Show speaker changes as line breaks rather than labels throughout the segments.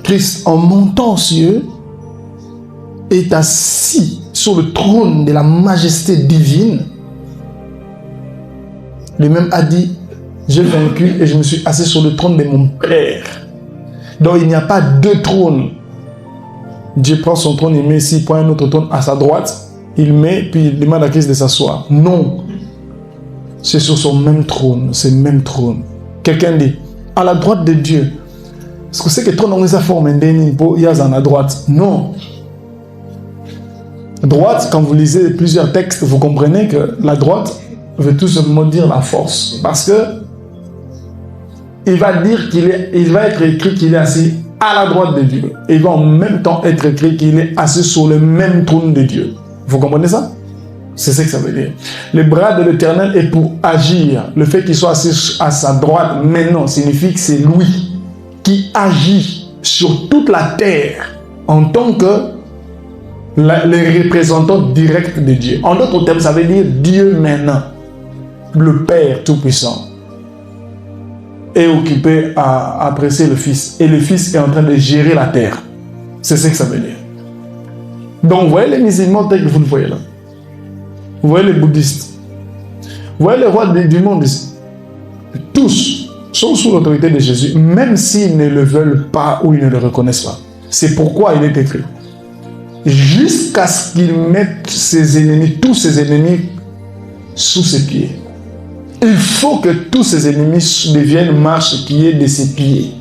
Christ, en montant aux cieux, est assis sur le trône de la majesté divine. Lui-même a dit, j'ai vaincu et je me suis assis sur le trône de mon Père. Donc il n'y a pas deux trônes. Dieu prend son trône, il met ici, il prend un autre trône à sa droite, il met, puis il demande à Christ de s'asseoir. Non. C'est sur son même trône, c'est le même trône. Quelqu'un dit, à la droite de Dieu. Est-ce que c'est que trône on les a formé, il y a à la droite? Non. Droite, quand vous lisez plusieurs textes, vous comprenez que la droite veut tout simplement dire la force. Parce que il va dire il va être écrit qu'il est assis à la droite de Dieu. Et il va en même temps être écrit qu'il est assis sur le même trône de Dieu. Vous comprenez ça? C'est ce que ça veut dire. Le bras de l'Éternel est pour agir. Le fait qu'il soit assis à sa droite maintenant signifie que c'est lui qui agit sur toute la terre en tant que les représentants directs de Dieu. En d'autres termes, ça veut dire Dieu maintenant, le Père Tout-Puissant, est occupé à apprécier le Fils. Et le Fils est en train de gérer la terre. C'est ce que ça veut dire. Donc, vous voyez les musulmans tels que vous le voyez là. Vous voyez les bouddhistes. Vous voyez les rois du monde ici. Tous sont sous l'autorité de Jésus, même s'ils ne le veulent pas ou ils ne le reconnaissent pas. C'est pourquoi il est écrit. Jusqu'à ce qu'il mette ses ennemis, tous ses ennemis, sous ses pieds. Il faut que tous ses ennemis deviennent marchepieds de ses pieds.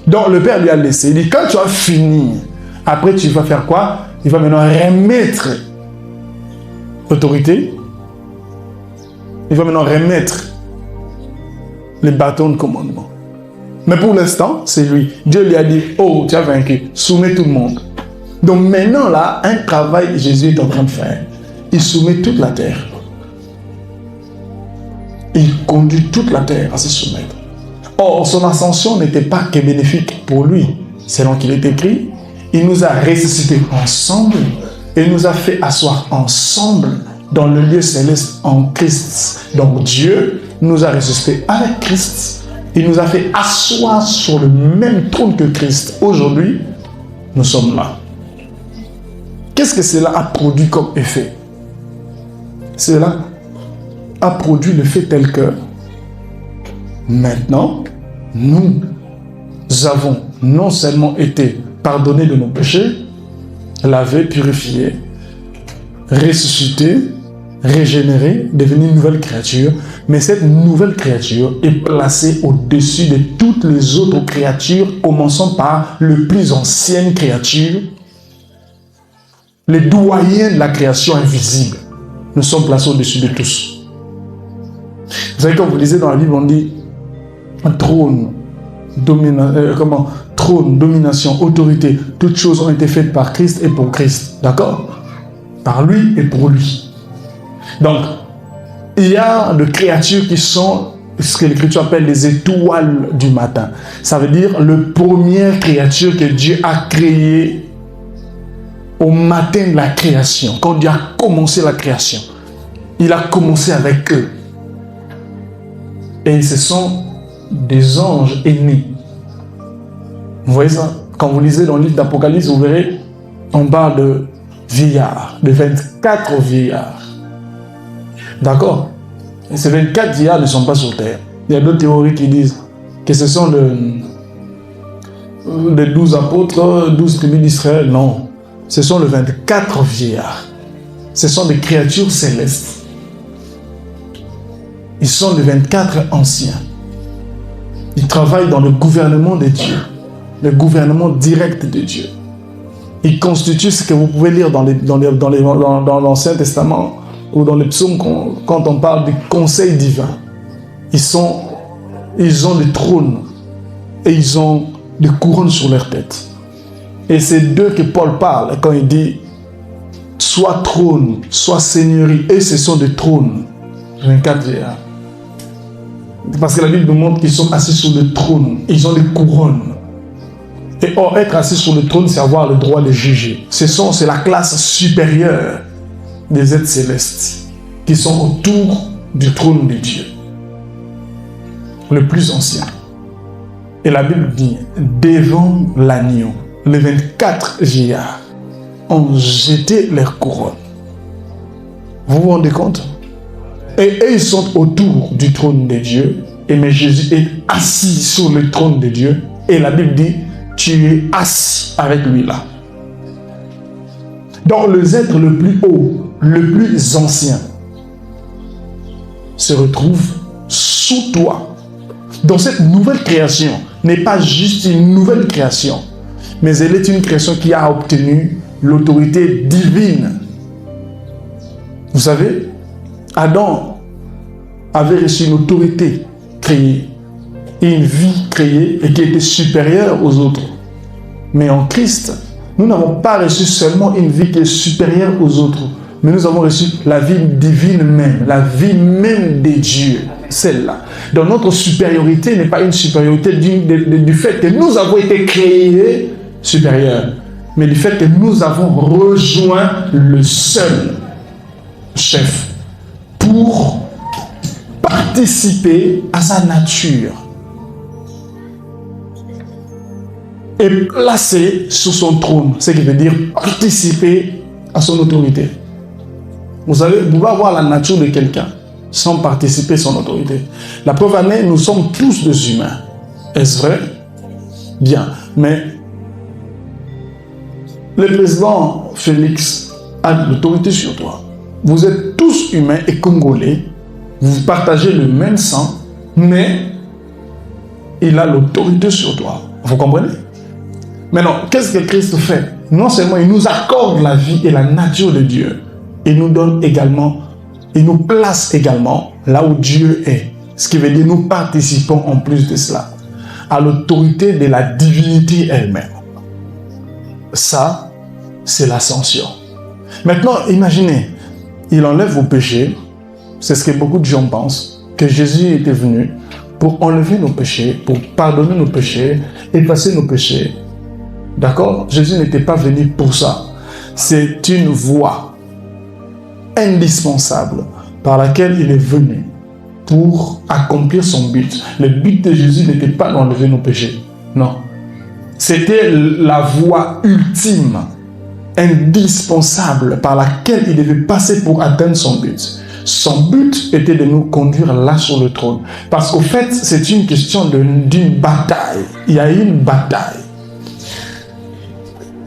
Donc le Père lui a laissé. Il dit, quand tu as fini, après tu vas faire quoi? Il va maintenant remettre l'autorité. Il va maintenant remettre les bâtons de commandement. Mais pour l'instant, c'est lui. Dieu lui a dit, oh, tu as vaincu, soumets tout le monde. Donc maintenant, là, un travail Jésus est en train de faire. Il soumet toute la terre. Il conduit toute la terre à se soumettre. Or, son ascension n'était pas que bénéfique pour lui. Selon qu'il est écrit, il nous a ressuscités ensemble et nous a fait asseoir ensemble dans le lieu céleste en Christ. Donc Dieu nous a ressuscités avec Christ. Il nous a fait asseoir sur le même trône que Christ. Aujourd'hui, nous sommes là. Qu'est-ce que cela a produit comme effet? Cela a produit l'effet tel que maintenant, nous avons non seulement été pardonnés de nos péchés, lavés, purifiés, ressuscités, régénérés, devenus une nouvelle créature, mais cette nouvelle créature est placée au-dessus de toutes les autres créatures, commençant par le plus ancienne créature, les doyens de la création invisible. Nous sommes placés au-dessus de tous. Vous savez, quand vous lisez dans la Bible, on dit trône, domination, autorité, toutes choses ont été faites par Christ et pour Christ. D'accord? Par lui et pour lui. Donc, il y a des créatures qui sont ce que l'Écriture appelle les étoiles du matin. Ça veut dire la première créature que Dieu a créée au matin de la création. Quand Dieu a commencé la création, il a commencé avec eux. Et ce sont des anges aînés. Vous voyez ça? Quand vous lisez dans le livre d'Apocalypse, vous verrez, on parle de vieillards, de 24 vieillards. D'accord? Et ces 24 vieillards ne sont pas sur terre. Il y a d'autres théories qui disent que ce sont les 12 apôtres, 12 tribus d'Israël. Non. Ce sont les 24 vieillards. Ce sont des créatures célestes. Ils sont les 24 anciens. Ils travaillent dans le gouvernement de Dieu. Le gouvernement direct de Dieu. Ils constituent ce que vous pouvez lire dans l'Ancien Testament ou dans les psaumes quand on parle du conseil divin. Ils ont des trônes et ils ont des couronnes sur leur tête. Et c'est d'eux que Paul parle quand il dit soit trône, soit seigneurie. Et ce sont des trônes. 24 vieillards. Parce que la Bible nous montre qu'ils sont assis sur le trône. Ils ont des couronnes. Et or, être assis sur le trône, c'est avoir le droit de juger. C'est la classe supérieure des êtres célestes qui sont autour du trône de Dieu. Le plus ancien. Et la Bible dit, devant l'agneau, les 24 vieillards ont jeté leurs couronnes. Vous vous rendez compte? Et ils sont autour du trône de Dieu. Et mais Jésus est assis sur le trône de Dieu. Et la Bible dit, tu es assis avec lui là. Donc les êtres le plus haut, le plus ancien, se retrouve sous toi. Donc cette nouvelle création n'est pas juste une nouvelle création, mais elle est une création qui a obtenu l'autorité divine. Vous savez, Adam avait reçu une autorité créée, une vie créée et qui était supérieure aux autres. Mais en Christ, nous n'avons pas reçu seulement une vie qui est supérieure aux autres, mais nous avons reçu la vie divine même, la vie même des dieux, celle-là. Donc notre supériorité n'est pas une supériorité du fait que nous avons été créés supérieurs, mais du fait que nous avons rejoint le seul chef pour participer à sa nature et placé sur son trône, ce qui veut dire participer à son autorité. Vous savez, vous pouvez avoir la nature de quelqu'un sans participer à son autorité. La preuve en est, nous sommes tous des humains. Est-ce vrai? Bien. Mais le président Félix a l'autorité sur toi. Vous êtes tous humains et congolais. Vous partagez le même sang, mais il a l'autorité sur toi. Vous comprenez? Maintenant, qu'est-ce que Christ fait? Non seulement il nous accorde la vie et la nature de Dieu, il nous donne également, il nous place également là où Dieu est. Ce qui veut dire nous participons en plus de cela à l'autorité de la divinité elle-même. Ça, c'est l'ascension. Maintenant, imaginez, il enlève vos péchés. C'est ce que beaucoup de gens pensent, que Jésus était venu pour enlever nos péchés, pour pardonner nos péchés, effacer nos péchés. D'accord? Jésus n'était pas venu pour ça. C'est une voie indispensable par laquelle il est venu pour accomplir son but. Le but de Jésus n'était pas d'enlever nos péchés. Non. C'était la voie ultime, indispensable par laquelle il devait passer pour atteindre son but. Son but était de nous conduire là sur le trône. Parce qu'au fait, c'est une question d'une bataille. Il y a une bataille.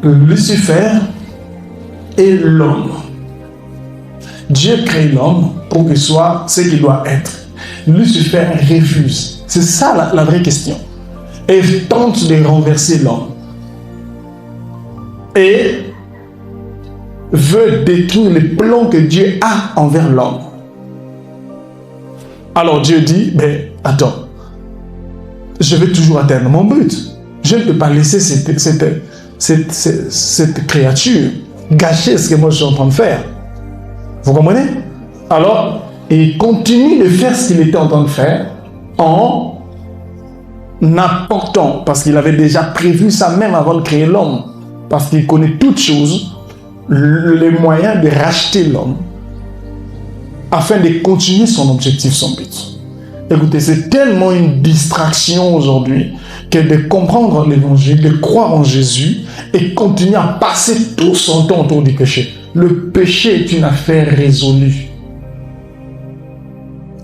Lucifer et l'homme. Dieu crée l'homme pour qu'il soit ce qu'il doit être. Lucifer refuse. C'est ça la vraie question. Et tente de renverser l'homme. Et veut détruire les plans que Dieu a envers l'homme. Alors Dieu dit, mais attends, je vais toujours atteindre mon but. Je ne peux pas laisser cette créature gâcher ce que moi je suis en train de faire. Vous comprenez? Alors, il continue de faire ce qu'il était en train de faire en apportant, parce qu'il avait déjà prévu ça même avant de créer l'homme, parce qu'il connaît toutes choses, les moyens de racheter l'homme afin de continuer son objectif, son but. Écoutez, c'est tellement une distraction aujourd'hui que de comprendre l'évangile, de croire en Jésus et continuer à passer tout son temps autour du péché. Le péché est une affaire résolue.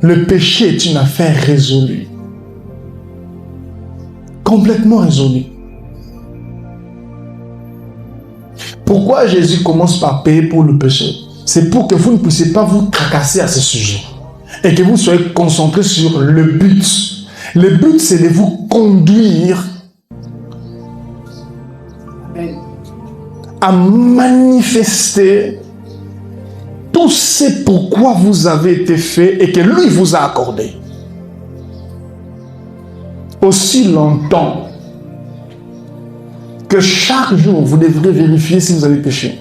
Le péché est une affaire résolue. Complètement résolue. Pourquoi Jésus commence par payer pour le péché? C'est pour que vous ne puissiez pas vous tracasser à ce sujet et que vous soyez concentrés sur le but. Le but, c'est de vous conduire à manifester tout ce pourquoi vous avez été fait et que lui vous a accordé. Aussi longtemps que chaque jour, vous devrez vérifier si vous avez péché.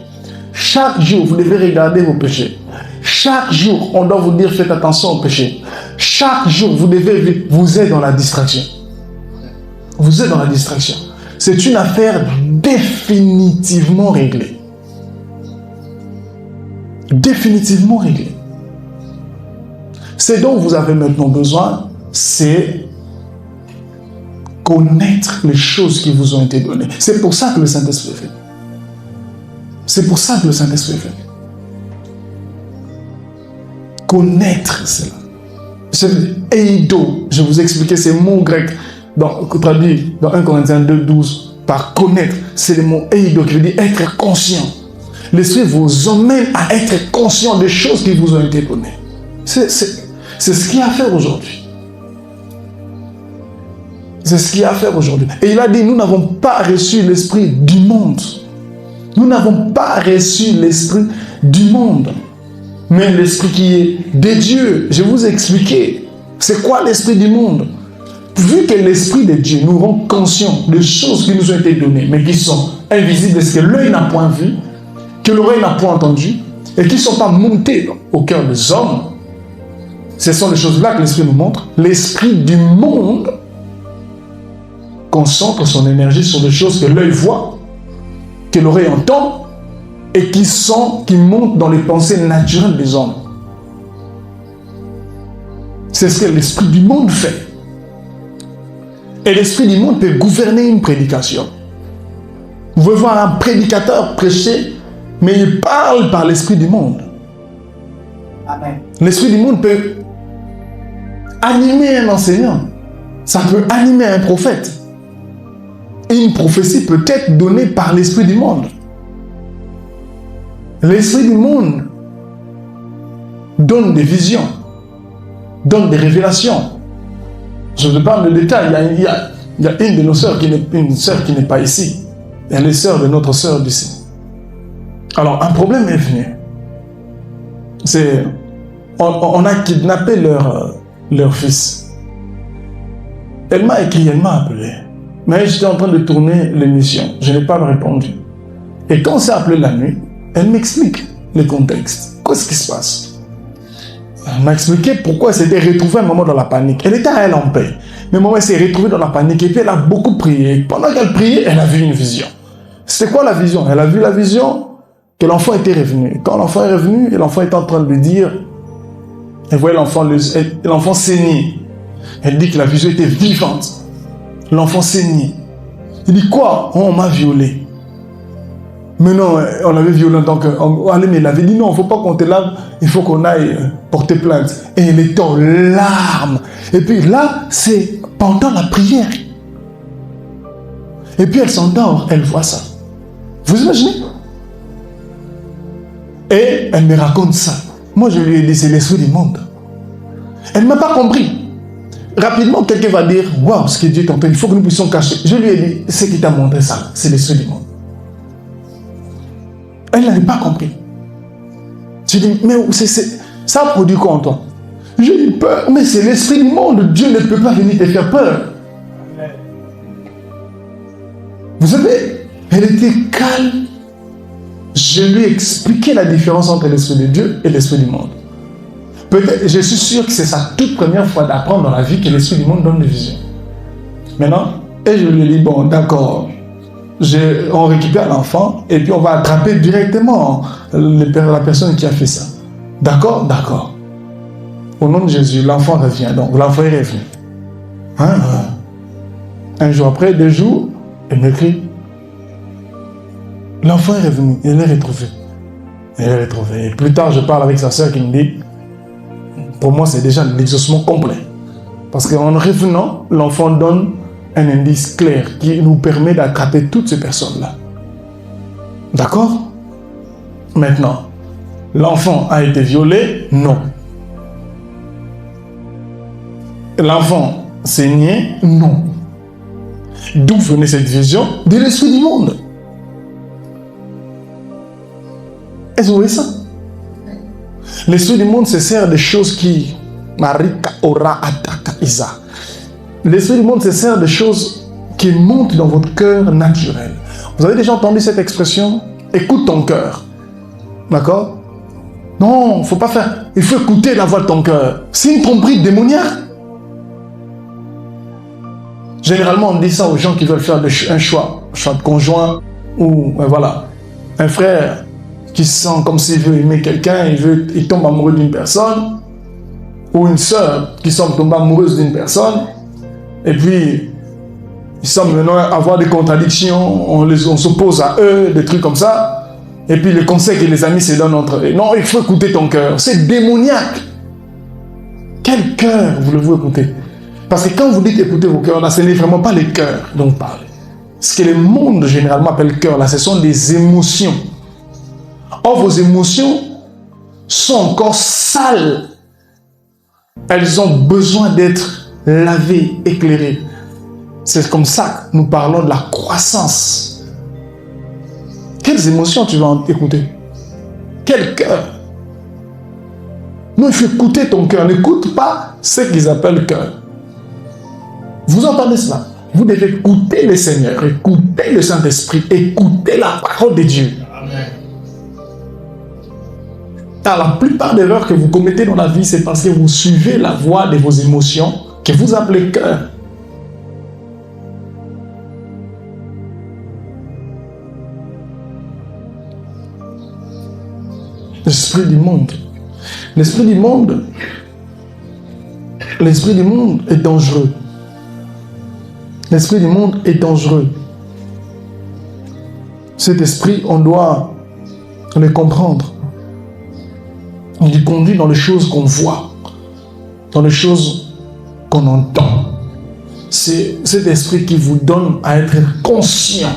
Chaque jour, vous devez regarder vos péchés. Chaque jour, on doit vous dire faites attention au péché. Chaque jour, vous êtes dans la distraction. Vous êtes dans la distraction. C'est une affaire définitivement réglée. Définitivement réglée. Ce dont vous avez maintenant besoin, c'est connaître les choses qui vous ont été données. C'est pour ça que le Saint-Esprit est venu. C'est pour ça que le Saint-Esprit est venu. Connaître cela. Eido, je vous ai expliqué ces mots grecs traduits dans 1 Corinthiens 2, 12 par connaître. C'est le mot eido qui veut dire être conscient. L'Esprit vous emmène à être conscient des choses qui vous ont été données. C'est ce qu'il y a à faire aujourd'hui. C'est ce qu'il y a à faire aujourd'hui. Et il a dit, nous n'avons pas reçu l'esprit du monde. Nous n'avons pas reçu l'esprit du monde. Mais l'esprit qui est de Dieu. Je vous ai expliqué. C'est quoi l'esprit du monde? Vu que l'esprit de Dieu nous rend conscients des choses qui nous ont été données, mais qui sont invisibles, parce que l'œil n'a point vu, que l'oreille n'a point entendu, et qui ne sont pas montées au cœur des hommes. Ce sont les choses-là que l'esprit nous montre. L'esprit du monde concentre son énergie sur des choses que l'œil voit, que l'oreille entend, et qui montent dans les pensées naturelles des hommes. C'est ce que l'esprit du monde fait. Et l'esprit du monde peut gouverner une prédication. Vous pouvez voir un prédicateur prêcher, mais il parle par l'esprit du monde. Amen. L'esprit du monde peut animer un enseignant. Ça peut animer un prophète. Une prophétie peut être donnée par l'esprit du monde. L'esprit du monde donne des visions, donne des révélations. Je ne parle de détails. Il y a une de nos sœurs une sœur qui n'est pas ici. Elle est sœur de notre sœur d'ici. Alors, un problème est venu. On a kidnappé leur fils. Elle m'a écrit, elle m'a appelé. Mais j'étais en train de tourner l'émission. Je n'ai pas répondu. Et quand on s'est appelé la nuit, elle m'explique le contexte. Qu'est-ce qui se passe? Elle m'a expliqué pourquoi elle s'était retrouvée un moment dans la panique. Elle était à elle en paix. Mais un moment, elle s'est retrouvée dans la panique et puis elle a beaucoup prié. Pendant qu'elle priait, elle a vu une vision. C'était quoi la vision? Elle a vu la vision que l'enfant était revenu. Quand l'enfant est revenu, et l'enfant était en train de lui dire, elle voyait l'enfant saigner. Elle dit que la vision était vivante. L'enfant saignait. Il dit quoi? Oh, on m'a violé. Mais non, on l'avait violé, donc allez, mais il avait dit non, il ne faut pas qu'on te lave, il faut qu'on aille porter plainte. Et il était en larmes. Et puis là, c'est pendant la prière. Et puis elle s'endort, elle voit ça. Vous imaginez? Et elle me raconte ça. Moi, je lui ai dit, c'est l'esprit du monde. Elle ne m'a pas compris. Rapidement, quelqu'un va dire, waouh, ce que Dieu t'entend, il faut que nous puissions cacher. Je lui ai dit, ce qui t'a montré ça, c'est l'esprit du monde. Elle n'avait pas compris. J'ai dit, mais ça produit quoi en toi? J'ai eu peur, mais c'est l'esprit du monde. Dieu ne peut pas venir te faire peur. Vous savez, elle était calme. Je lui ai expliqué la différence entre l'esprit de Dieu et l'esprit du monde. Peut-être, je suis sûr que c'est sa toute première fois d'apprendre dans la vie que l'esprit du monde donne des visions. Maintenant, et je lui ai dit, bon, d'accord. On récupère l'enfant et puis on va attraper directement la personne qui a fait ça. D'accord? D'accord. Au nom de Jésus, l'enfant revient. Donc, l'enfant est revenu. Un jour après, 2 jours, elle m'écrit. L'enfant est revenu. Elle l'a retrouvé. Elle l'a retrouvé. Et plus tard, je parle avec sa sœur qui me dit, pour moi, c'est déjà l'exaucement complet. Parce qu'en revenant, l'enfant donne un indice clair qui nous permet d'attraper toutes ces personnes-là. D'accord? Maintenant, l'enfant a été violé? Non. L'enfant saignait? Non. D'où venait cette vision? De l'esprit du monde. Est-ce que vous voyez ça? L'esprit du monde se sert des choses qui... L'esprit du monde se sert des choses qui montent dans votre cœur naturel. Vous avez déjà entendu cette expression? Écoute ton cœur. D'accord? Non, il ne faut pas faire. Il faut écouter la voix de ton cœur. C'est une tromperie démoniaque. Généralement, on dit ça aux gens qui veulent faire un choix de conjoint ou voilà, un frère qui se sent comme s'il veut aimer quelqu'un, il tombe amoureux d'une personne, ou une sœur qui semble tomber amoureuse d'une personne, et puis Ils semblent maintenant avoir des contradictions, on s'oppose à eux, des trucs comme ça. Et puis les conseils que les amis se donnent entre eux. Non, il faut écouter ton cœur. C'est démoniaque. Quel cœur voulez-vous écouter? Parce que quand vous dites écouter vos cœurs, là, ce n'est vraiment pas les cœurs dont vous parlez. Ce que le monde généralement appelle cœur, là, ce sont des émotions. Or, vos émotions sont encore sales. Elles ont besoin d'être lavées, éclairées. C'est comme ça que nous parlons de la croissance. Quelles émotions tu vas écouter? Quel cœur? Non, il faut écouter ton cœur. N'écoute pas ce qu'ils appellent cœur. Vous entendez cela? Vous devez écouter le Seigneur, écouter le Saint-Esprit, écouter la parole de Dieu. Amen. Alors, la plupart des erreurs que vous commettez dans la vie, c'est parce que vous suivez la voie de vos émotions que vous appelez cœur. L'esprit du monde. L'esprit du monde est dangereux. L'esprit du monde est dangereux. Cet esprit, on doit le comprendre. On nous conduit dans les choses qu'on voit, dans les choses qu'on entend. C'est cet esprit qui vous donne à être conscient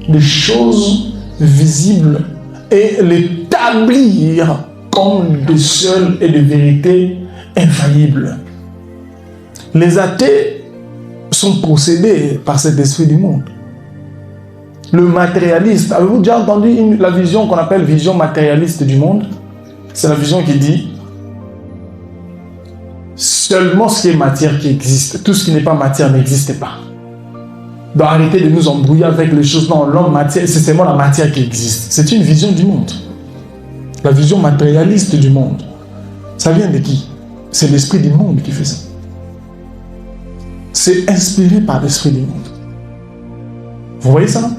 des choses visibles et l'établir comme des seules et des vérités infaillibles. Les athées sont possédés par cet esprit du monde. Le matérialiste, avez-vous déjà entendu la vision qu'on appelle vision matérialiste du monde? C'est la vision qui dit seulement ce qui est matière qui existe. Tout ce qui n'est pas matière n'existe pas. Donc arrêtez de nous embrouiller avec les choses. Non, l'homme matière, c'est seulement la matière qui existe. C'est une vision du monde. La vision matérialiste du monde. Ça vient de qui? C'est l'esprit du monde qui fait ça. C'est inspiré par l'esprit du monde. Vous voyez ça?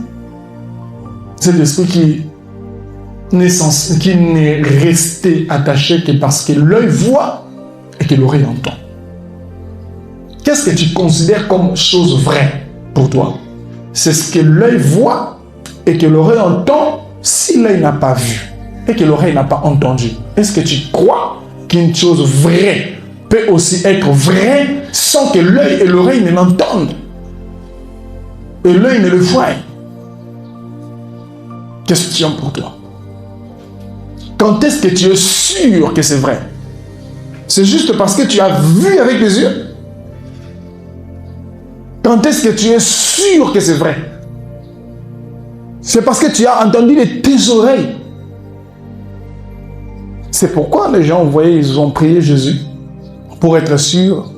C'est l'esprit qui n'est resté attaché que parce que l'œil voit et que l'oreille entend. Qu'est-ce que tu considères comme chose vraie pour toi? C'est ce que l'œil voit et que l'oreille entend si l'œil n'a pas vu et que l'oreille n'a pas entendu. Est-ce que tu crois qu'une chose vraie peut aussi être vraie sans que l'œil et l'oreille ne l'entendent et l'œil ne le voie? Question pour toi. Quand est-ce que tu es sûr que c'est vrai? C'est juste parce que tu as vu avec les yeux? Quand est-ce que tu es sûr que c'est vrai? C'est parce que tu as entendu de tes oreilles. C'est pourquoi les gens, vous voyez, ils ont prié Jésus pour être sûrs.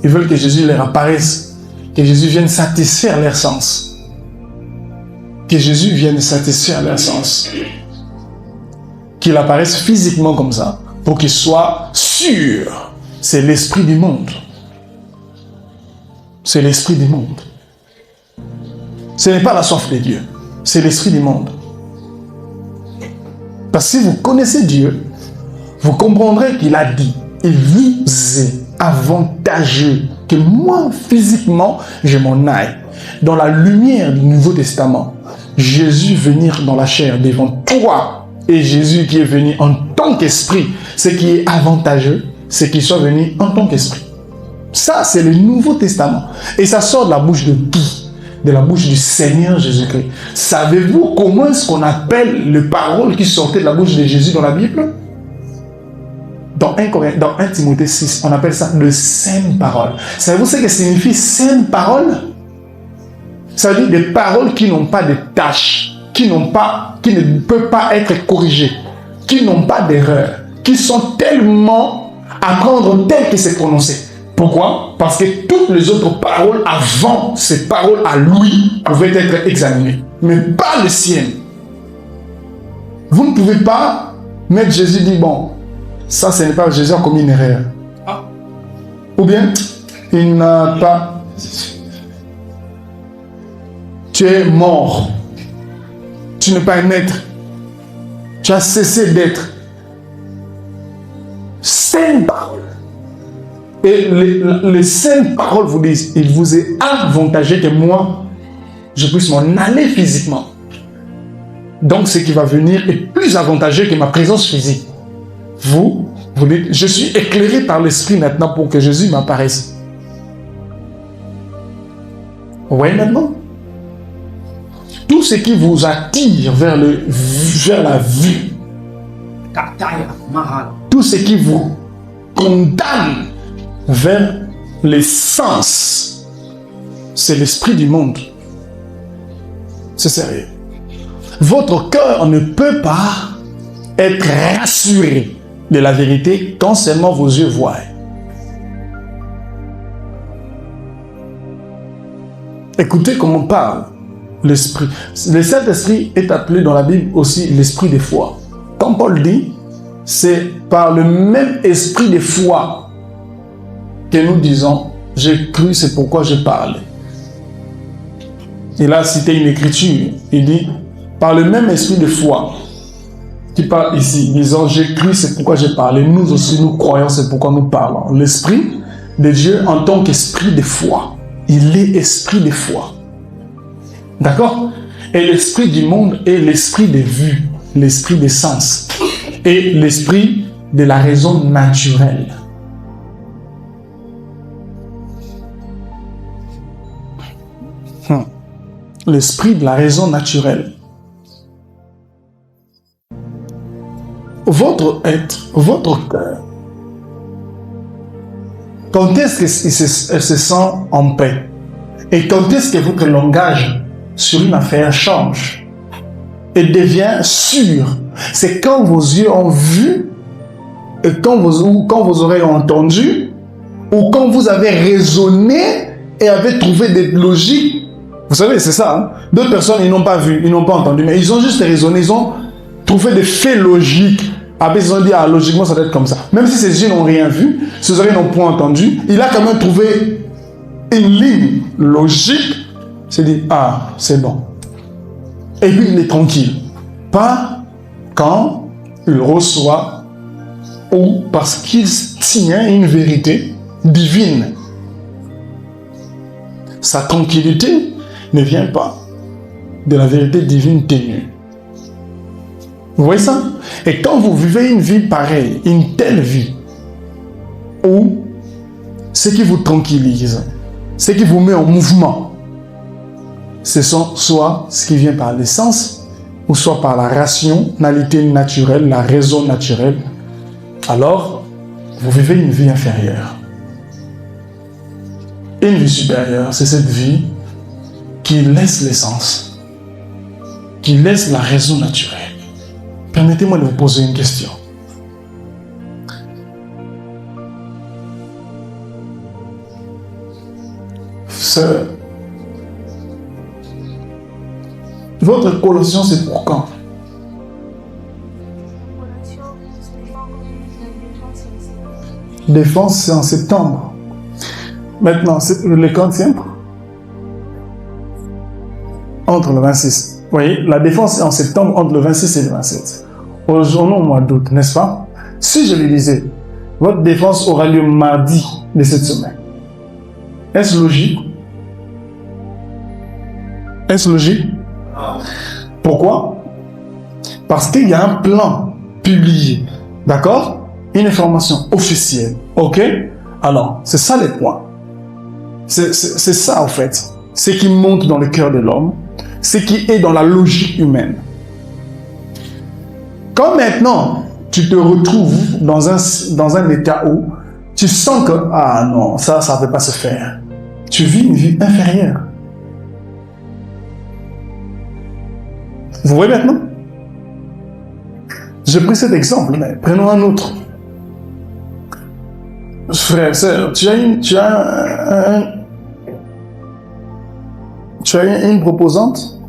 Ils veulent que Jésus leur apparaisse, que Jésus vienne satisfaire leur sens. Que Jésus vienne satisfaire leur sens. Qu'il apparaisse physiquement comme ça, pour qu'ils soient sûrs. C'est l'esprit du monde. C'est l'esprit du monde. Ce n'est pas la soif de Dieu, c'est l'esprit du monde. Parce que si vous connaissez Dieu, vous comprendrez qu'il a dit, il vous est avantageux que moi, physiquement, je m'en aille. Dans la lumière du Nouveau Testament, Jésus venir dans la chair devant toi, et Jésus qui est venu en tant qu'esprit, ce qui est avantageux, c'est qu'il soit venu en tant qu'esprit. Ça, c'est le Nouveau Testament. Et ça sort de la bouche de qui? De la bouche du Seigneur Jésus-Christ. Savez-vous comment est-ce qu'on appelle les paroles qui sortaient de la bouche de Jésus dans la Bible? Dans 1 Timothée 6, on appelle ça le sainte parole. Savez-vous ce que signifie sainte parole? Ça veut dire des paroles qui n'ont pas de tâches, qui ne peuvent pas être corrigées, qui n'ont pas d'erreur, qui sont tellement à prendre tel que c'est prononcé. Pourquoi? Parce que toutes les autres paroles avant ces paroles à lui pouvaient être examinées, mais pas les siennes. Vous ne pouvez pas mettre Jésus dit bon, ça ce n'est pas Jésus a commis une erreur. Ou bien il n'a pas. Tu es mort. Tu n'es pas un être. Tu as cessé d'être. Sainte parole. Et les saintes paroles vous disent, il vous est avantageux que moi, je puisse m'en aller physiquement. Donc, ce qui va venir est plus avantageux que ma présence physique. Vous dites, je suis éclairé par l'Esprit maintenant pour que Jésus m'apparaisse. Vous voyez maintenant? Tout ce qui vous attire vers la vue, tout ce qui vous condamne vers les sens, c'est l'esprit du monde. C'est sérieux. Votre cœur ne peut pas être rassuré de la vérité quand seulement vos yeux voient. Écoutez comment parle l'esprit. Le Saint-Esprit est appelé dans la Bible aussi l'esprit de foi. Comme Paul dit, c'est par le même esprit de foi que nous disons, j'ai cru, c'est pourquoi je parle. Il a cité une écriture, il dit, par le même esprit de foi qui parle ici, disant, j'ai cru, c'est pourquoi j'ai parlé. Nous aussi, nous croyons, c'est pourquoi nous parlons. L'esprit de Dieu en tant qu'esprit de foi, il est esprit de foi. D'accord? Et l'esprit du monde est l'esprit de vue, l'esprit des sens et l'esprit de la raison naturelle. L'esprit de la raison naturelle. Votre être, votre cœur, quand est-ce qu'il se sent en paix? Et quand est-ce que votre langage sur une affaire change et devient sûr? C'est quand vos yeux ont vu, et quand vos oreilles ont entendu, ou quand vous avez raisonné et avez trouvé des logiques. Vous savez, c'est ça. Hein? D'autres personnes, ils n'ont pas vu, ils n'ont pas entendu, mais ils ont juste raisonné, ils ont trouvé des faits logiques. Après, ils ont dit, logiquement, ça doit être comme ça. Même si ses yeux n'ont rien vu, ses oreilles n'ont point entendu, il a quand même trouvé une ligne logique. Il s'est dit, c'est bon. Et puis, il est tranquille. Pas quand il reçoit ou parce qu'il tient une vérité divine. Sa tranquillité ne vient pas de la vérité divine tenue. Vous voyez ça? Et quand vous vivez une vie pareille, une telle vie, où ce qui vous tranquillise, ce qui vous met en mouvement, ce sont soit ce qui vient par l'essence, ou soit par la rationalité naturelle, la raison naturelle, alors vous vivez une vie inférieure. Une vie supérieure, c'est cette vie qui laisse l'essence, qui laisse la raison naturelle. Permettez-moi de vous poser une question. Votre collation, c'est pour quand? Défense, c'est en septembre. Maintenant, c'est le quantième? Entre le 26. Vous voyez, la défense est en septembre, entre le 26 et le 27. Au mois d'août, n'est-ce pas? Si je lui disais, votre défense aura lieu mardi de cette semaine. Est-ce logique? Est-ce logique? Pourquoi? Parce qu'il y a un plan publié. D'accord? Une information officielle. Ok? Alors, c'est ça les points. C'est ça, en fait. Ce qui monte dans le cœur de l'homme. Ce qui est dans la logique humaine. Quand maintenant, tu te retrouves dans un état où tu sens que, non, ça ne peut pas se faire. Tu vis une vie inférieure. Vous voyez maintenant? J'ai pris cet exemple, mais prenons un autre. Frère, sœur, tu as une proposante?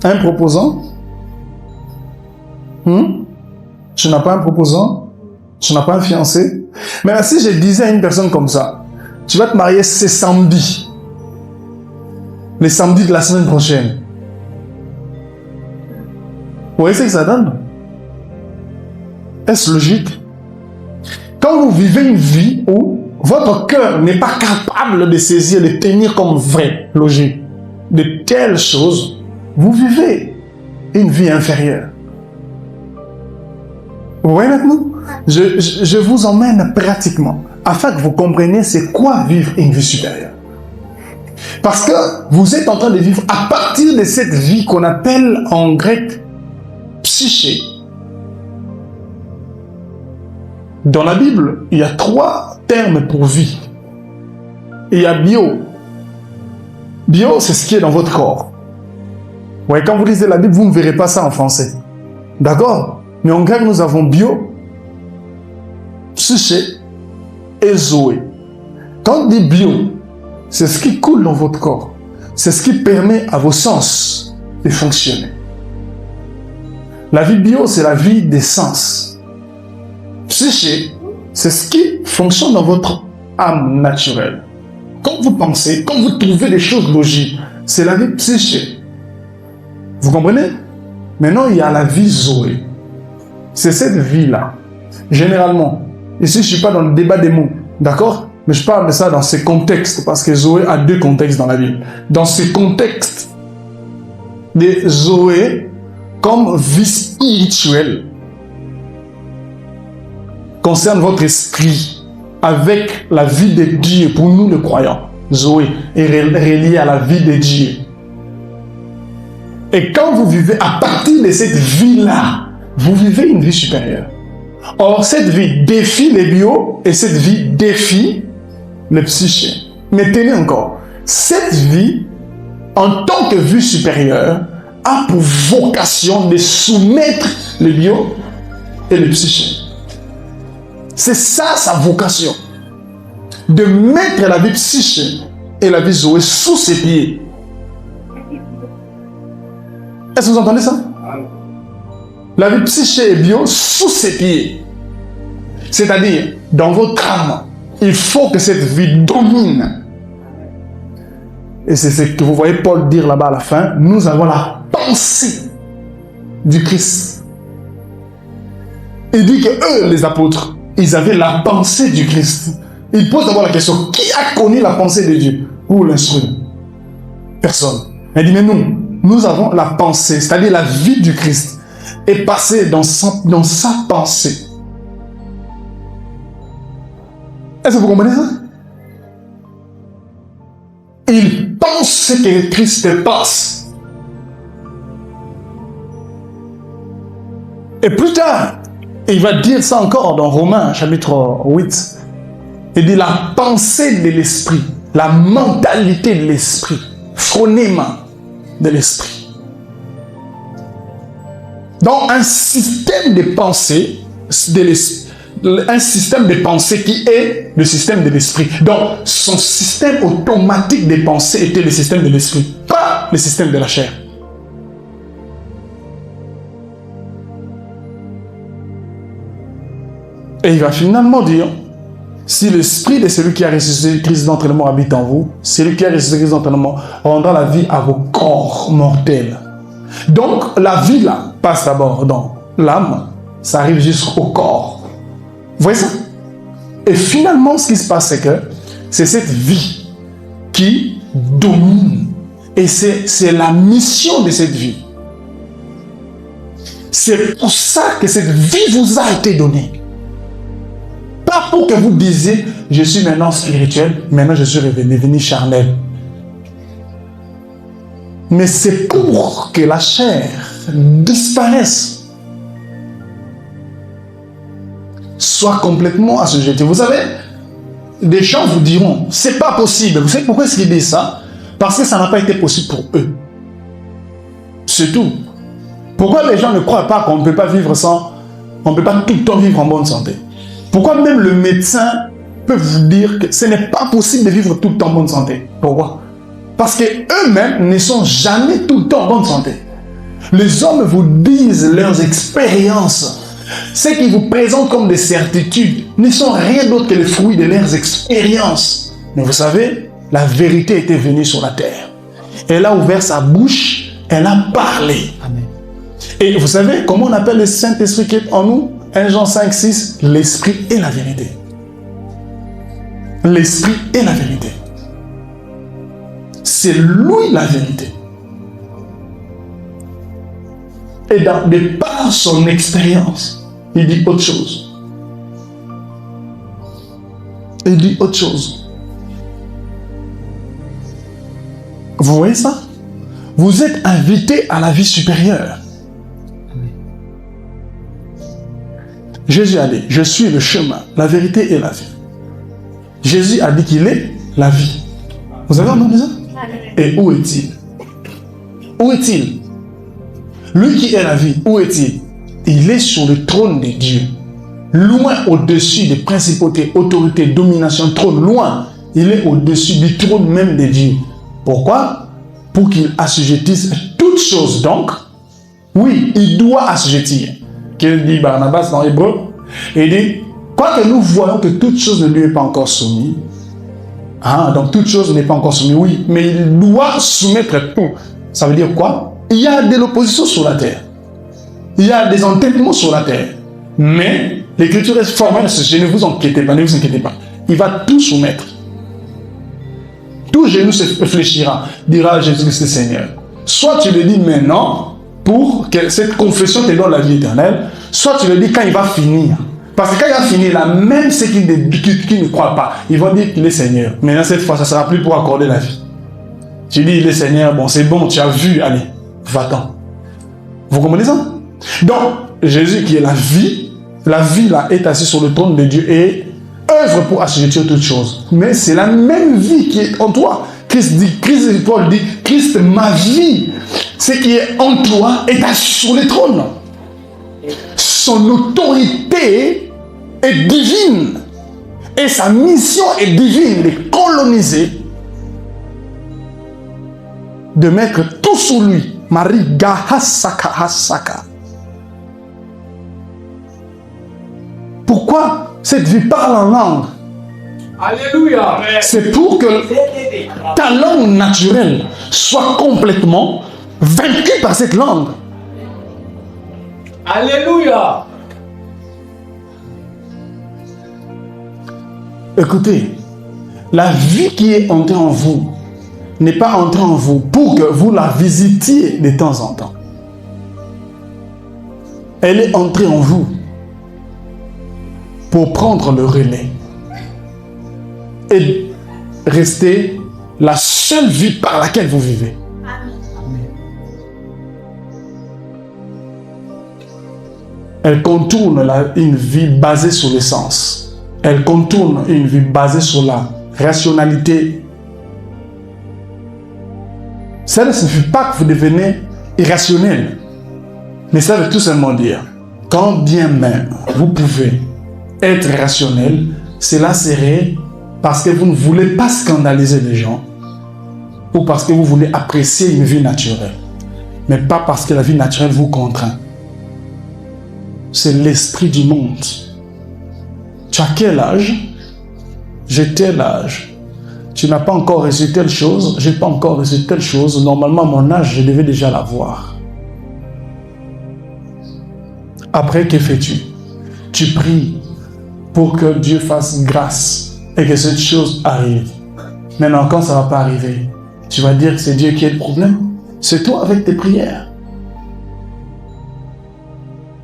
Un proposant? Tu n'as pas un proposant? Tu n'as pas un fiancé? Mais si je disais à une personne comme ça, tu vas te marier ce samedi, le samedi de la semaine prochaine. Vous voyez ce que ça donne? Est-ce logique? Quand vous vivez une vie où votre cœur n'est pas capable de saisir, de tenir comme vrai, logique, de telles choses, vous vivez une vie inférieure. Vous voyez maintenant? Je vous emmène pratiquement, afin que vous compreniez c'est quoi vivre une vie supérieure. Parce que vous êtes en train de vivre à partir de cette vie qu'on appelle en grec psyché. Dans la Bible, il y a 3 termes pour vie. Il y a bio. Bio, c'est ce qui est dans votre corps. Ouais, quand vous lisez la Bible, vous ne verrez pas ça en français. D'accord? Mais en grec, nous avons bio, psyché et zoé. Quand on dit bio, c'est ce qui coule dans votre corps. C'est ce qui permet à vos sens de fonctionner. La vie bio, c'est la vie des sens. Psyché, c'est ce qui fonctionne dans votre âme naturelle. Quand vous pensez, quand vous trouvez des choses logiques, c'est la vie psyché. Vous comprenez? Maintenant, il y a la vie zoé. C'est cette vie-là. Généralement, ici, je ne suis pas dans le débat des mots, d'accord? Mais je parle de ça dans ces contextes, parce que Zoé a 2 contextes dans la Bible. Dans ces contextes de Zoé, comme vie spirituelle, concerne votre esprit, avec la vie de Dieu, pour nous les croyants. Zoé est reliée à la vie de Dieu. Et quand vous vivez à partir de cette vie-là, vous vivez une vie supérieure. Or, cette vie défie les bio et cette vie défie le psyché. Mais tenez encore, cette vie, en tant que vie supérieure, a pour vocation de soumettre le bio et le psyché. C'est ça sa vocation. De mettre la vie psyché et la vie zoé sous ses pieds. Est-ce que vous entendez ça? La vie psyché et bio sous ses pieds. C'est-à-dire, dans votre âme, il faut que cette vie domine. Et c'est ce que vous voyez Paul dire là-bas à la fin. Nous avons la pensée du Christ. Il dit que eux, les apôtres, ils avaient la pensée du Christ. Il pose d'abord la question, qui a connu la pensée de Dieu? Ou l'instruit? Personne. Il dit, mais nous avons la pensée, c'est-à-dire la vie du Christ, est passée dans sa pensée. Est-ce que vous comprenez ça? Il pense que Christ passe. Et plus tard, il va dire ça encore dans Romains, chapitre 8. Il dit la pensée de l'esprit, la mentalité de l'esprit, phronéma de l'esprit. Donc, un système de pensée de l'esprit. Un système de pensée qui est le système de l'esprit. Donc, son système automatique de pensée était le système de l'esprit, pas le système de la chair. Et il va finalement dire, si l'esprit de celui qui a ressuscité Christ d'entre les morts habite en vous, celui qui a ressuscité Christ d'entre les morts rendra la vie à vos corps mortels. Donc, la vie là passe d'abord dans l'âme, ça arrive jusqu'au corps. Vous voyez ça? Et finalement, ce qui se passe, c'est que c'est cette vie qui domine. Et c'est la mission de cette vie. C'est pour ça que cette vie vous a été donnée. Pas pour que vous disiez, je suis maintenant spirituel, maintenant je suis devenu charnel. Mais c'est pour que la chair disparaisse. Soit complètement assujetti. Vous savez, des gens vous diront, c'est pas possible. Vous savez pourquoi est-ce qu'ils disent ça? Parce que ça n'a pas été possible pour eux. C'est tout. Pourquoi les gens ne croient pas qu'on ne peut pas vivre sans, on ne peut pas tout le temps vivre en bonne santé? Pourquoi même le médecin peut vous dire que ce n'est pas possible de vivre tout le temps en bonne santé? Pourquoi? Parce qu'eux-mêmes ne sont jamais tout le temps en bonne santé. Les hommes vous disent leurs expériences. Ce qu'ils vous présentent comme des certitudes ne sont rien d'autre que les fruits de leurs expériences. Mais vous savez, la vérité était venue sur la terre. Elle a ouvert sa bouche, elle a parlé. Amen. Et vous savez comment on appelle le Saint-Esprit qui est en nous? 1 Jean 5, 6, l'Esprit est la vérité. l'esprit et la vérité. C'est lui la vérité. Et de par son expérience, il dit autre chose. Il dit autre chose. Vous voyez ça? Vous êtes invité à la vie supérieure. Jésus a dit, je suis le chemin, la vérité et la vie. Jésus a dit qu'il est la vie. Vous avez entendu ça? Et où est-il? Où est-il? Lui qui est la vie, où est-il? Il est sur le trône des dieux. Loin au-dessus des principautés, autorités, dominations, trône, loin. Il est au-dessus du trône même des dieux. Pourquoi? Pour qu'il assujettisse toutes choses. Donc, oui, il doit assujettir. Qu'il dit Barnabas dans Hébreu, il dit, quoique nous voyons que toute chose ne lui est pas encore soumise, donc toute chose n'est pas encore soumise, oui, mais il doit soumettre tout. Ça veut dire quoi? Il y a de l'opposition sur la terre. Il y a des entêtements sur la terre. Mais l'écriture est formelle, ne vous inquiétez pas, ne vous inquiétez pas. Il va tout soumettre. Tout genou se fléchira, dira Jésus-Christ Seigneur. Soit tu le dis maintenant, pour que cette confession te donne la vie éternelle, soit tu le dis quand il va finir. Parce que quand il va finir là, même ceux qui ne croient pas, ils vont dire qu'il est Seigneur. Maintenant, cette fois, ça ne sera plus pour accorder la vie. Tu dis, il est Seigneur, bon, c'est bon, tu as vu, allez, va-t'en. Vous comprenez ça? Donc, Jésus qui est la vie là est assis sur le trône de Dieu et œuvre pour assujettir toutes choses. Mais c'est la même vie qui est en toi. Paul dit, Christ, ma vie, ce qui est en toi est assis sur le trône. Son autorité est divine. Et sa mission est divine de coloniser, de mettre tout sous lui. Marie Gahasaka Hasaka. Pourquoi cette vie parle en langue?
Alléluia.
C'est pour que ta langue naturelle soit complètement vaincue par cette langue.
Alléluia.
Écoutez, la vie qui est entrée en vous n'est pas entrée en vous pour que vous la visitiez de temps en temps. Elle est entrée en vous pour prendre le relais et rester la seule vie par laquelle vous vivez. Elle contourne une vie basée sur le sens. Elle contourne une vie basée sur la rationalité. Ça ne signifie pas que vous devenez irrationnel. Mais ça veut tout simplement dire, quand bien même vous pouvez être rationnel, cela serait parce que vous ne voulez pas scandaliser les gens ou parce que vous voulez apprécier une vie naturelle, mais pas parce que la vie naturelle vous contraint. C'est l'esprit du monde. Tu as quel âge? J'ai tel âge. Tu n'as pas encore reçu telle chose, j'ai pas encore reçu telle chose. Normalement, mon âge, je devais déjà l'avoir. Après, que fais-tu? Tu pries pour que Dieu fasse grâce et que cette chose arrive. Maintenant, quand ça ne va pas arriver, tu vas dire que c'est Dieu qui a le problème. C'est toi avec tes prières.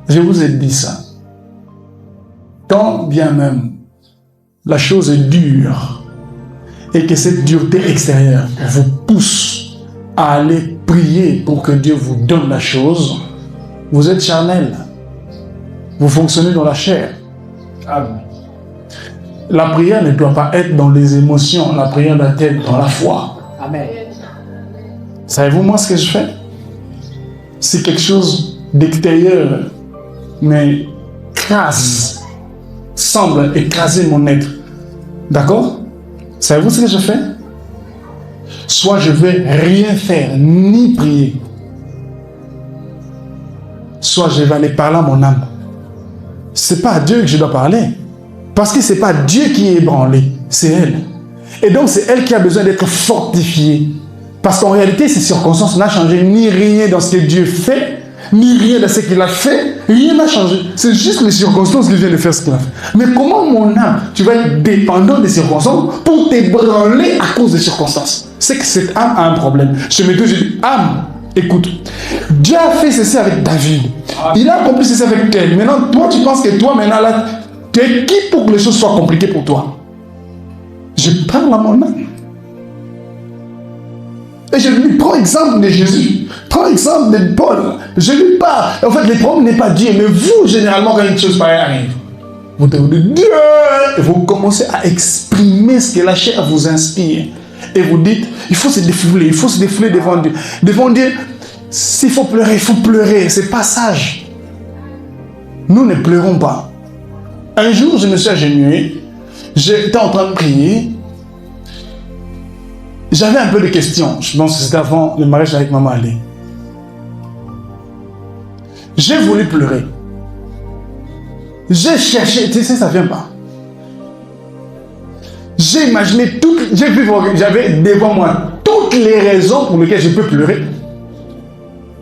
Je vous ai dit ça. Quand bien même la chose est dure et que cette dureté extérieure vous pousse à aller prier pour que Dieu vous donne la chose, vous êtes charnel. Vous fonctionnez dans la chair. Amen. La prière ne doit pas être dans les émotions, la prière doit être dans la foi.
Amen.
Savez-vous moi ce que je fais? C'est quelque chose d'extérieur, mais semble écraser mon être. D'accord? Savez-vous ce que je fais? Soit je vais rien faire, ni prier. Soit je vais aller parler à mon âme. C'est pas à Dieu que je dois parler. Parce que c'est pas Dieu qui est ébranlé, c'est elle. Et donc c'est elle qui a besoin d'être fortifiée. Parce qu'en réalité, ces circonstances n'ont changé ni rien dans ce que Dieu fait, ni rien de ce qu'il a fait, rien n'a changé. C'est juste les circonstances qui viennent de faire ce qu'il a fait. Mais comment mon âme, tu vas être dépendant des circonstances pour t'ébranler à cause des circonstances? C'est que cette âme a un problème. Je me dis, âme, écoute, Dieu a fait ceci avec David. Il a accompli ceci avec elle. Maintenant, toi, tu penses que toi, maintenant, là, tu es qui pour que les choses soient compliquées pour toi? Je parle à mon âme. Et je lui prends exemple de Jésus. Prends exemple de Paul. Je lui parle. En fait, le problème n'est pas Dieu, mais vous, généralement, quand une chose pareille arrive, vous dites Dieu. Et vous commencez à exprimer ce que la chair vous inspire. Et vous dites, il faut se défouler devant Dieu. Devant Dieu, s'il faut pleurer, il faut pleurer. C'est pas sage. Nous ne pleurons pas. Un jour, je me suis agenouillé. J'étais en train de prier. J'avais un peu de questions. Je pense que c'était avant le mariage avec maman Ali. J'ai voulu pleurer. J'ai cherché. Tu sais, ça vient pas. J'ai imaginé toutes. J'avais devant moi toutes les raisons pour lesquelles je peux pleurer.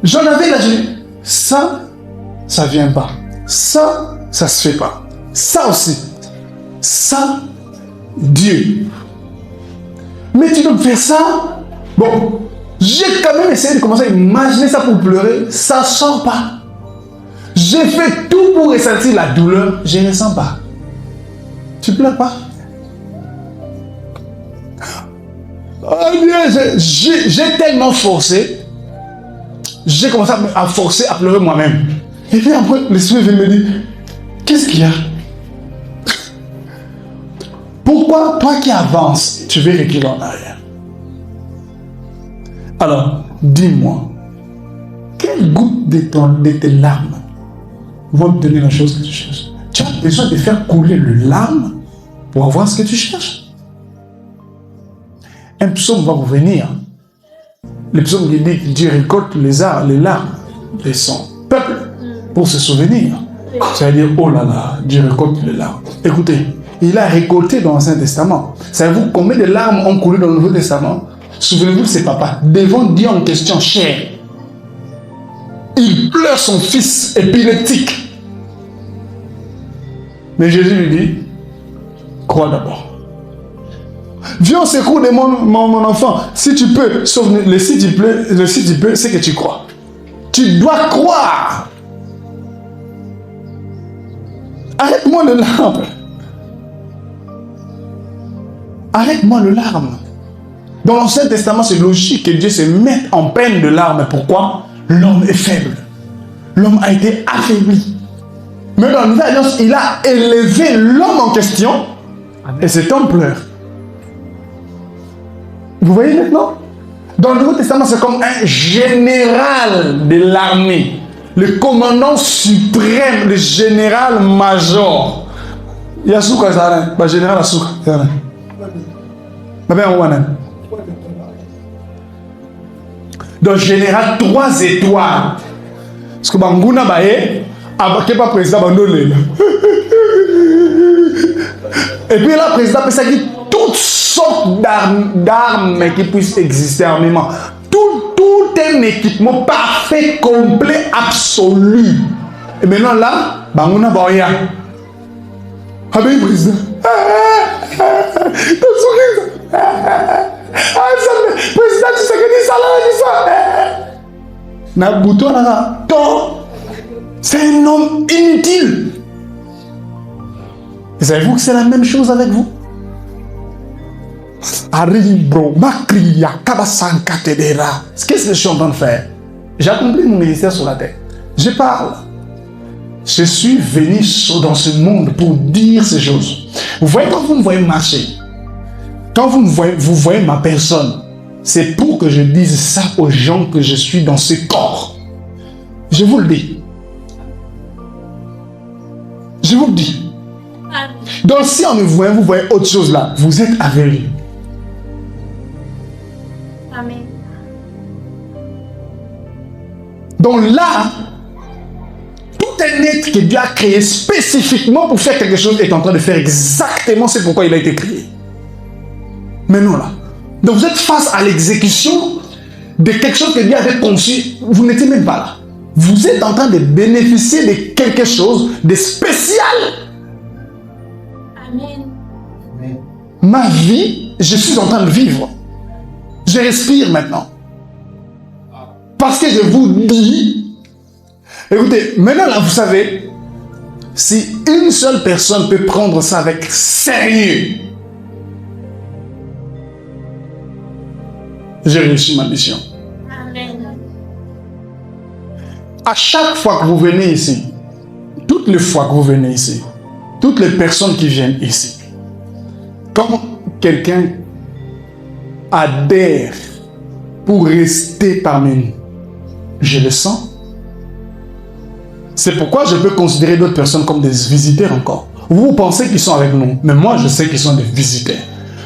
J'en avais là. Ça vient pas. Ça se fait pas. Ça aussi. Ça, Dieu. Mais tu dois faire ça. Bon, j'ai quand même essayé de commencer à imaginer ça pour pleurer. Ça ne sort pas. J'ai fait tout pour ressentir la douleur. Je ne sens pas. Tu pleures pas? Oh Dieu, j'ai tellement forcé. J'ai commencé à forcer à pleurer moi-même. Et puis après, l'esprit vient me dire, qu'est-ce qu'il y a? Pourquoi toi qui avances, tu veux reculer en arrière? Alors, dis-moi, quelle goutte de tes larmes vont te donner la chose que tu cherches? Tu as besoin de faire couler le larme pour avoir ce que tu cherches. Un psaume va vous venir. Le psaume qui dit que Dieu récolte les larmes de son peuple pour se souvenir. C'est-à-dire, oh là là, Dieu récolte les larmes. Écoutez, il a récolté dans l'Ancien Testament. Savez-vous combien de larmes ont coulé dans le Nouveau Testament? Souvenez-vous de ses papas. Devant Dieu en question, cher. Il pleure son fils épileptique. Mais Jésus lui dit, crois d'abord. Viens au secours de mon enfant. Si tu peux, sauf le si tu peux, c'est que tu crois. Tu dois croire. Arrête-moi le larme. Arrête-moi le larme. Dans l'Ancien Testament, c'est logique que Dieu se mette en peine de larmes. Pourquoi? L'homme est faible. L'homme a été affaibli. Mais dans la Nouvelle Alliance, il a élevé l'homme en question. Et cet homme pleure. Vous voyez maintenant? Dans le Nouveau Testament, c'est comme un général de l'armée. Le commandant suprême, le général-major. Yasuka Zara, le général Asuka Zara. Donc, général 3 étoiles. Parce que Bangouna Baye, qui pas président Bandolé. Et puis là, président peut s'agir toutes sortes d'armes qui puissent exister en même temps. Tout un équipement parfait, complet, absolu. Et maintenant là, Bangouna Baye. Avec le président. Président, tu sais que dit ça là, Nabuto là, c'est un homme inutile. Et savez-vous que c'est la même chose avec vous? Aribro, Makria, Kabasanka Tedera. Qu'est-ce que je suis en train de faire? J'ai accompli mon ministère sur la terre. Je parle. Je suis venu dans ce monde pour dire ces choses. Vous voyez, quand vous me voyez marcher, quand vous voyez ma personne, c'est pour que je dise ça aux gens que je suis dans ce corps. Je vous le dis. Je vous le dis. Donc si en me voyant, vous voyez autre chose là, vous êtes aveugle.
Amen.
Donc là, tout un être que Dieu a créé spécifiquement pour faire quelque chose est en train de faire exactement ce pourquoi il a été créé. Maintenant là, donc vous êtes face à l'exécution de quelque chose que Dieu avait conçu, vous n'étiez même pas là. Vous êtes en train de bénéficier de quelque chose de spécial.
Amen.
Ma vie, je suis en train de vivre. Je respire maintenant. Parce que je vous dis, écoutez, maintenant là, vous savez, si une seule personne peut prendre ça avec sérieux, j'ai réussi ma mission.
Amen.
À chaque fois que vous venez ici, toutes les fois que vous venez ici, toutes les personnes qui viennent ici, quand quelqu'un adhère pour rester parmi nous, je le sens. C'est pourquoi je peux considérer d'autres personnes comme des visiteurs encore. Vous pensez qu'ils sont avec nous, mais moi je sais qu'ils sont des visiteurs.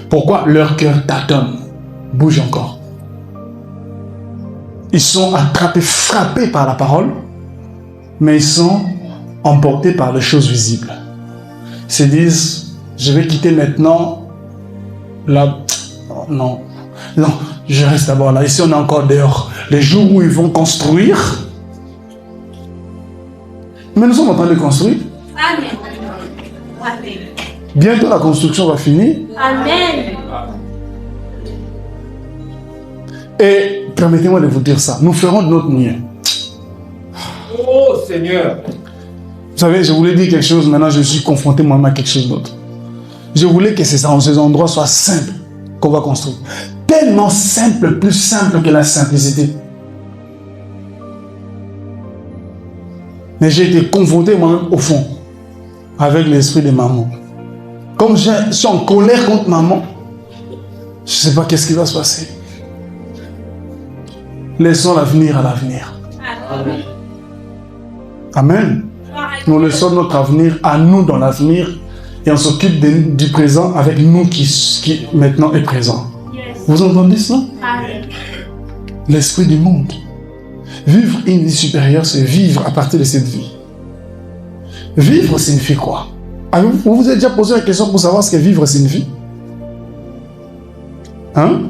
Pourquoi? Leur cœur tâtonne, bouge encore. Ils sont attrapés, frappés par la parole, mais ils sont emportés par les choses visibles. Ils se disent, je vais quitter maintenant là. Non, non, je reste d'abord là. Ici, on est encore dehors. Les jours où ils vont construire, mais nous sommes en train de construire.
Amen. Amen.
Bientôt, la construction va finir.
Amen.
Et permettez-moi de vous dire ça. Nous ferons de notre mieux.
Oh Seigneur.
Vous savez, je voulais dire quelque chose. Maintenant, je suis confronté moi-même à quelque chose d'autre. Je voulais que ces endroits soient simples qu'on va construire. Tellement simple, plus simple que la simplicité. Mais j'ai été confronté moi-même au fond avec l'esprit de maman. Comme je suis en colère contre maman, je ne sais pas qu'est-ce qui va se passer. Laissons l'avenir à l'avenir.
Amen.
Amen. Nous laissons notre avenir à nous dans l'avenir et on s'occupe du présent avec nous qui maintenant est présent.
Yes.
Vous entendez cela?
Amen.
L'esprit du monde. Vivre une vie supérieure, c'est vivre à partir de cette vie. Vivre signifie quoi? Vous vous êtes déjà posé la question pour savoir ce que vivre signifie? Hein?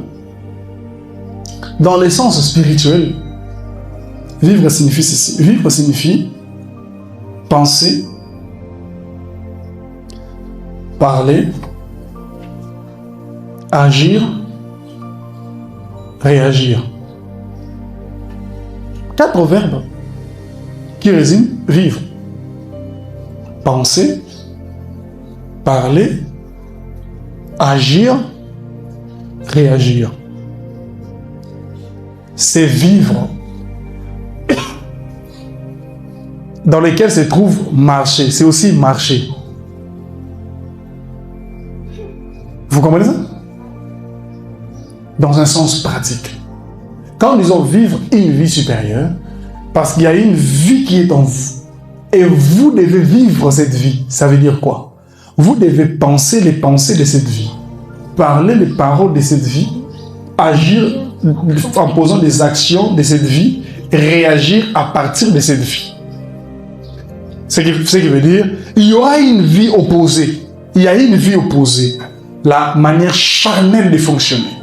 Dans l'essence spirituelle, vivre signifie ceci. Vivre signifie penser, parler, agir, réagir. 4 verbes qui résument vivre. Penser, parler, agir, réagir. C'est vivre dans lequel se trouve marcher. C'est aussi marcher. Vous comprenez ça? Dans un sens pratique. Quand nous disons vivre une vie supérieure, parce qu'il y a une vie qui est en vous, et vous devez vivre cette vie. Ça veut dire quoi? Vous devez penser les pensées de cette vie, parler les paroles de cette vie, agir en posant des actions de cette vie, réagir à partir de cette vie. Ce qui veut dire, il y aura une vie opposée. Il y a une vie opposée. La manière charnelle de fonctionner.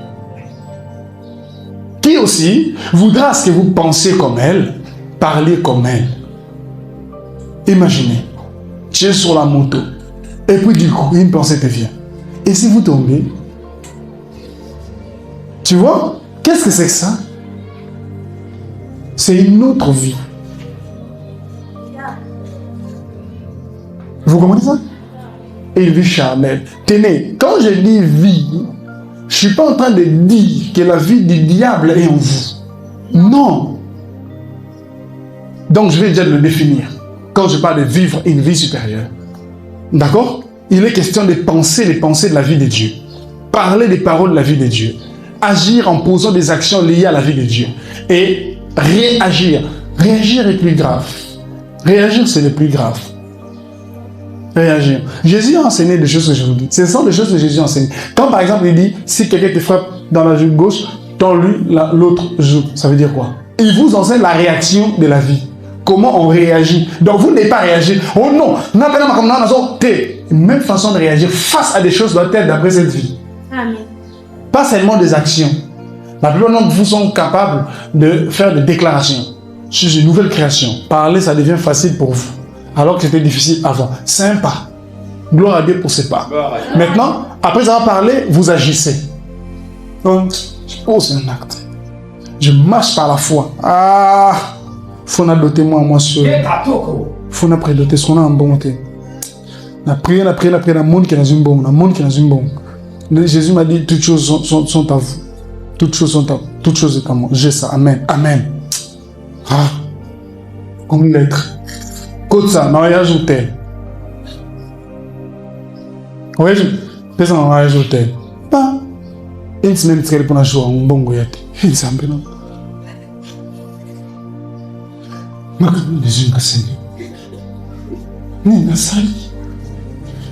Qui aussi voudra ce que vous pensez comme elle, parler comme elle. Imaginez, tu es sur la moto, et puis du coup, une pensée te vient. Et si vous tombez, tu vois, qu'est-ce que c'est que ça? C'est une autre vie. Vous comprenez ça? Une vie charnelle. Tenez, quand je dis vie, je ne suis pas en train de dire que la vie du diable est en vous. Non. Donc je vais déjà le définir. Quand je parle de vivre une vie supérieure. D'accord? Il est question de penser les pensées de la vie de Dieu. Parler des paroles de la vie de Dieu. Agir en posant des actions liées à la vie de Dieu. Et réagir. Réagir est plus grave. Réagir, c'est le plus grave. Réagir. Jésus a enseigné des choses que je vous dis. Ce sont des choses que Jésus a enseignées. Quand par exemple il dit, si quelqu'un te frappe dans la joue gauche, tends-lui l'autre joue. Ça veut dire quoi? Il vous enseigne la réaction de la vie. Comment on réagit. Donc vous n'avez pas réagi. Oh non, même façon de réagir face à des choses doit être d'après cette vie.
Amen.
Pas seulement des actions. La plupart d'entre vous sont capables de faire des déclarations. Je suis une nouvelle création. Parler, ça devient facile pour vous. Alors que c'était difficile avant. C'est un pas. Gloire à Dieu pour ces pas. Maintenant, après avoir parlé, vous agissez. Donc, je pose un acte. Je marche par la foi. Ah! Faut n'a doté moi seul. Faut n'a prédoté ce qu'on a en bonté. La prière, la monde qui est dans une bombe. La monde qui est dans une bombe. Jésus m'a dit, toutes choses sont à vous. Toutes choses sont à vous. Toutes choses sont à moi. J'ai ça. Amen. Amen. Ah! Comme une lettre. Côte ça, mariage hôtel. Oui, je fais ça en mariage hôtel. Pas. Une semaine, tu pour un jour, un bon goyate. Il s'en peut non. Mais comme les unes cassées. Ni na sali.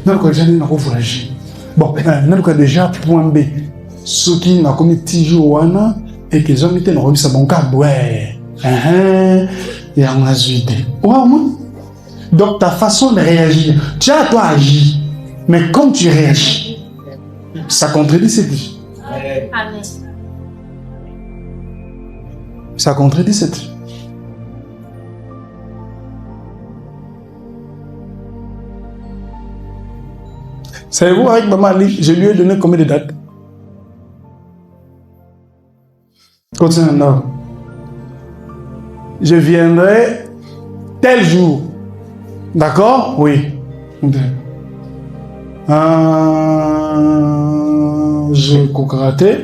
Non, quoi, j'en ai un voyage. Bon, non, quoi, déjà, point B. Ceux qui n'ont commis Tijuana et qui ont été dans le bon cas, ouais. Il y a un azuité. Ouais, moi. Donc, ta façon de réagir, tu as toi agir. Mais comme tu réagis, ça contredit cette vie.
Amen.
Ça contredit cette vie. Savez-vous, avec Maman Ali, je lui ai donné combien de dates? Continue maintenant. Je viendrai tel jour. D'accord? Oui. Je coqueraté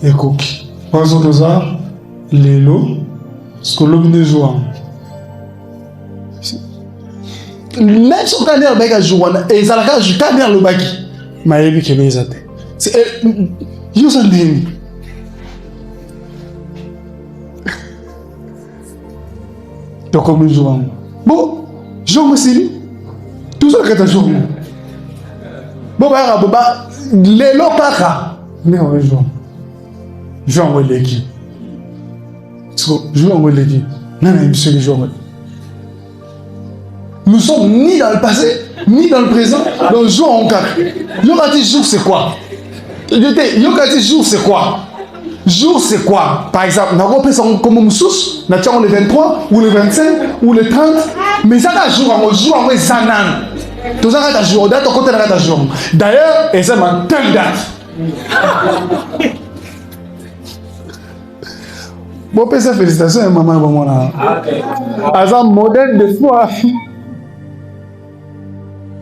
et coquille. Par exemple, ça, les lots, ce que l'homme de joie. Même si on a un bec à jouer, et ça la je t'ai le bac. Ma ébi qui est bien c'est you s'en dit. Donc comme jouant. Bon, je me suis tout ça que tu joues. Bon bah les lots pas mais on joue. Je vais envoyer l'équipe. Je vais envoyer l'équipe. Non, monsieur le joueur. Nous sommes ni dans le passé, ni dans le présent, donc jour en quatre. Yokati jour, c'est quoi? Yokati jour, c'est quoi? Jour, c'est quoi? Par exemple, nous avons comme un sous, nous avons le 23, ou le 25, ou le 30, mais ça, c'est jour en zanan. Tout ça, c'est jour, date, côté de jour. D'ailleurs, et ça, c'est telle date. Bon, félicitations, maman, bon, là. As un modèle de foi.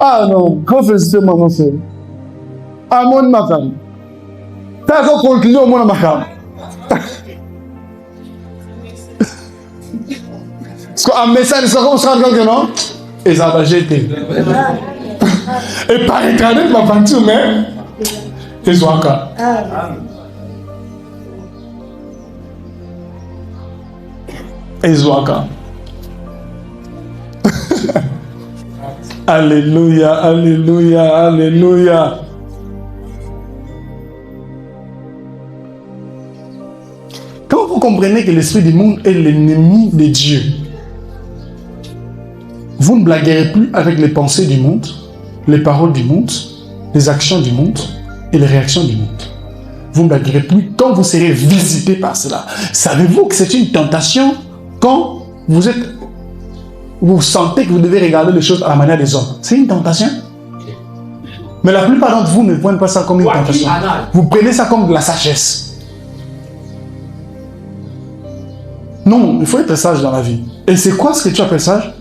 Ah non, quand féliciter maman seule. Ah mon ma femme. T'as qu'à continuer au moins ma femme. Parce qu'un message, ça comme ça, non? Et ça va jeter. Et par internet, ma femme, tu mets. Et soit qu'à. Et soit qu'à. Alléluia, alléluia, alléluia. Quand vous comprenez que l'esprit du monde est l'ennemi de Dieu, vous ne blaguerez plus avec les pensées du monde, les paroles du monde, les actions du monde et les réactions du monde. Vous ne blaguerez plus quand vous serez visité par cela. Savez-vous que c'est une tentation quand vous sentez que vous devez regarder les choses à la manière des hommes? C'est une tentation. Mais la plupart d'entre vous ne prennent pas ça comme une tentation. Vous prenez ça comme de la sagesse. Non, il faut être sage dans la vie. Et c'est quoi ce que tu appelles sage?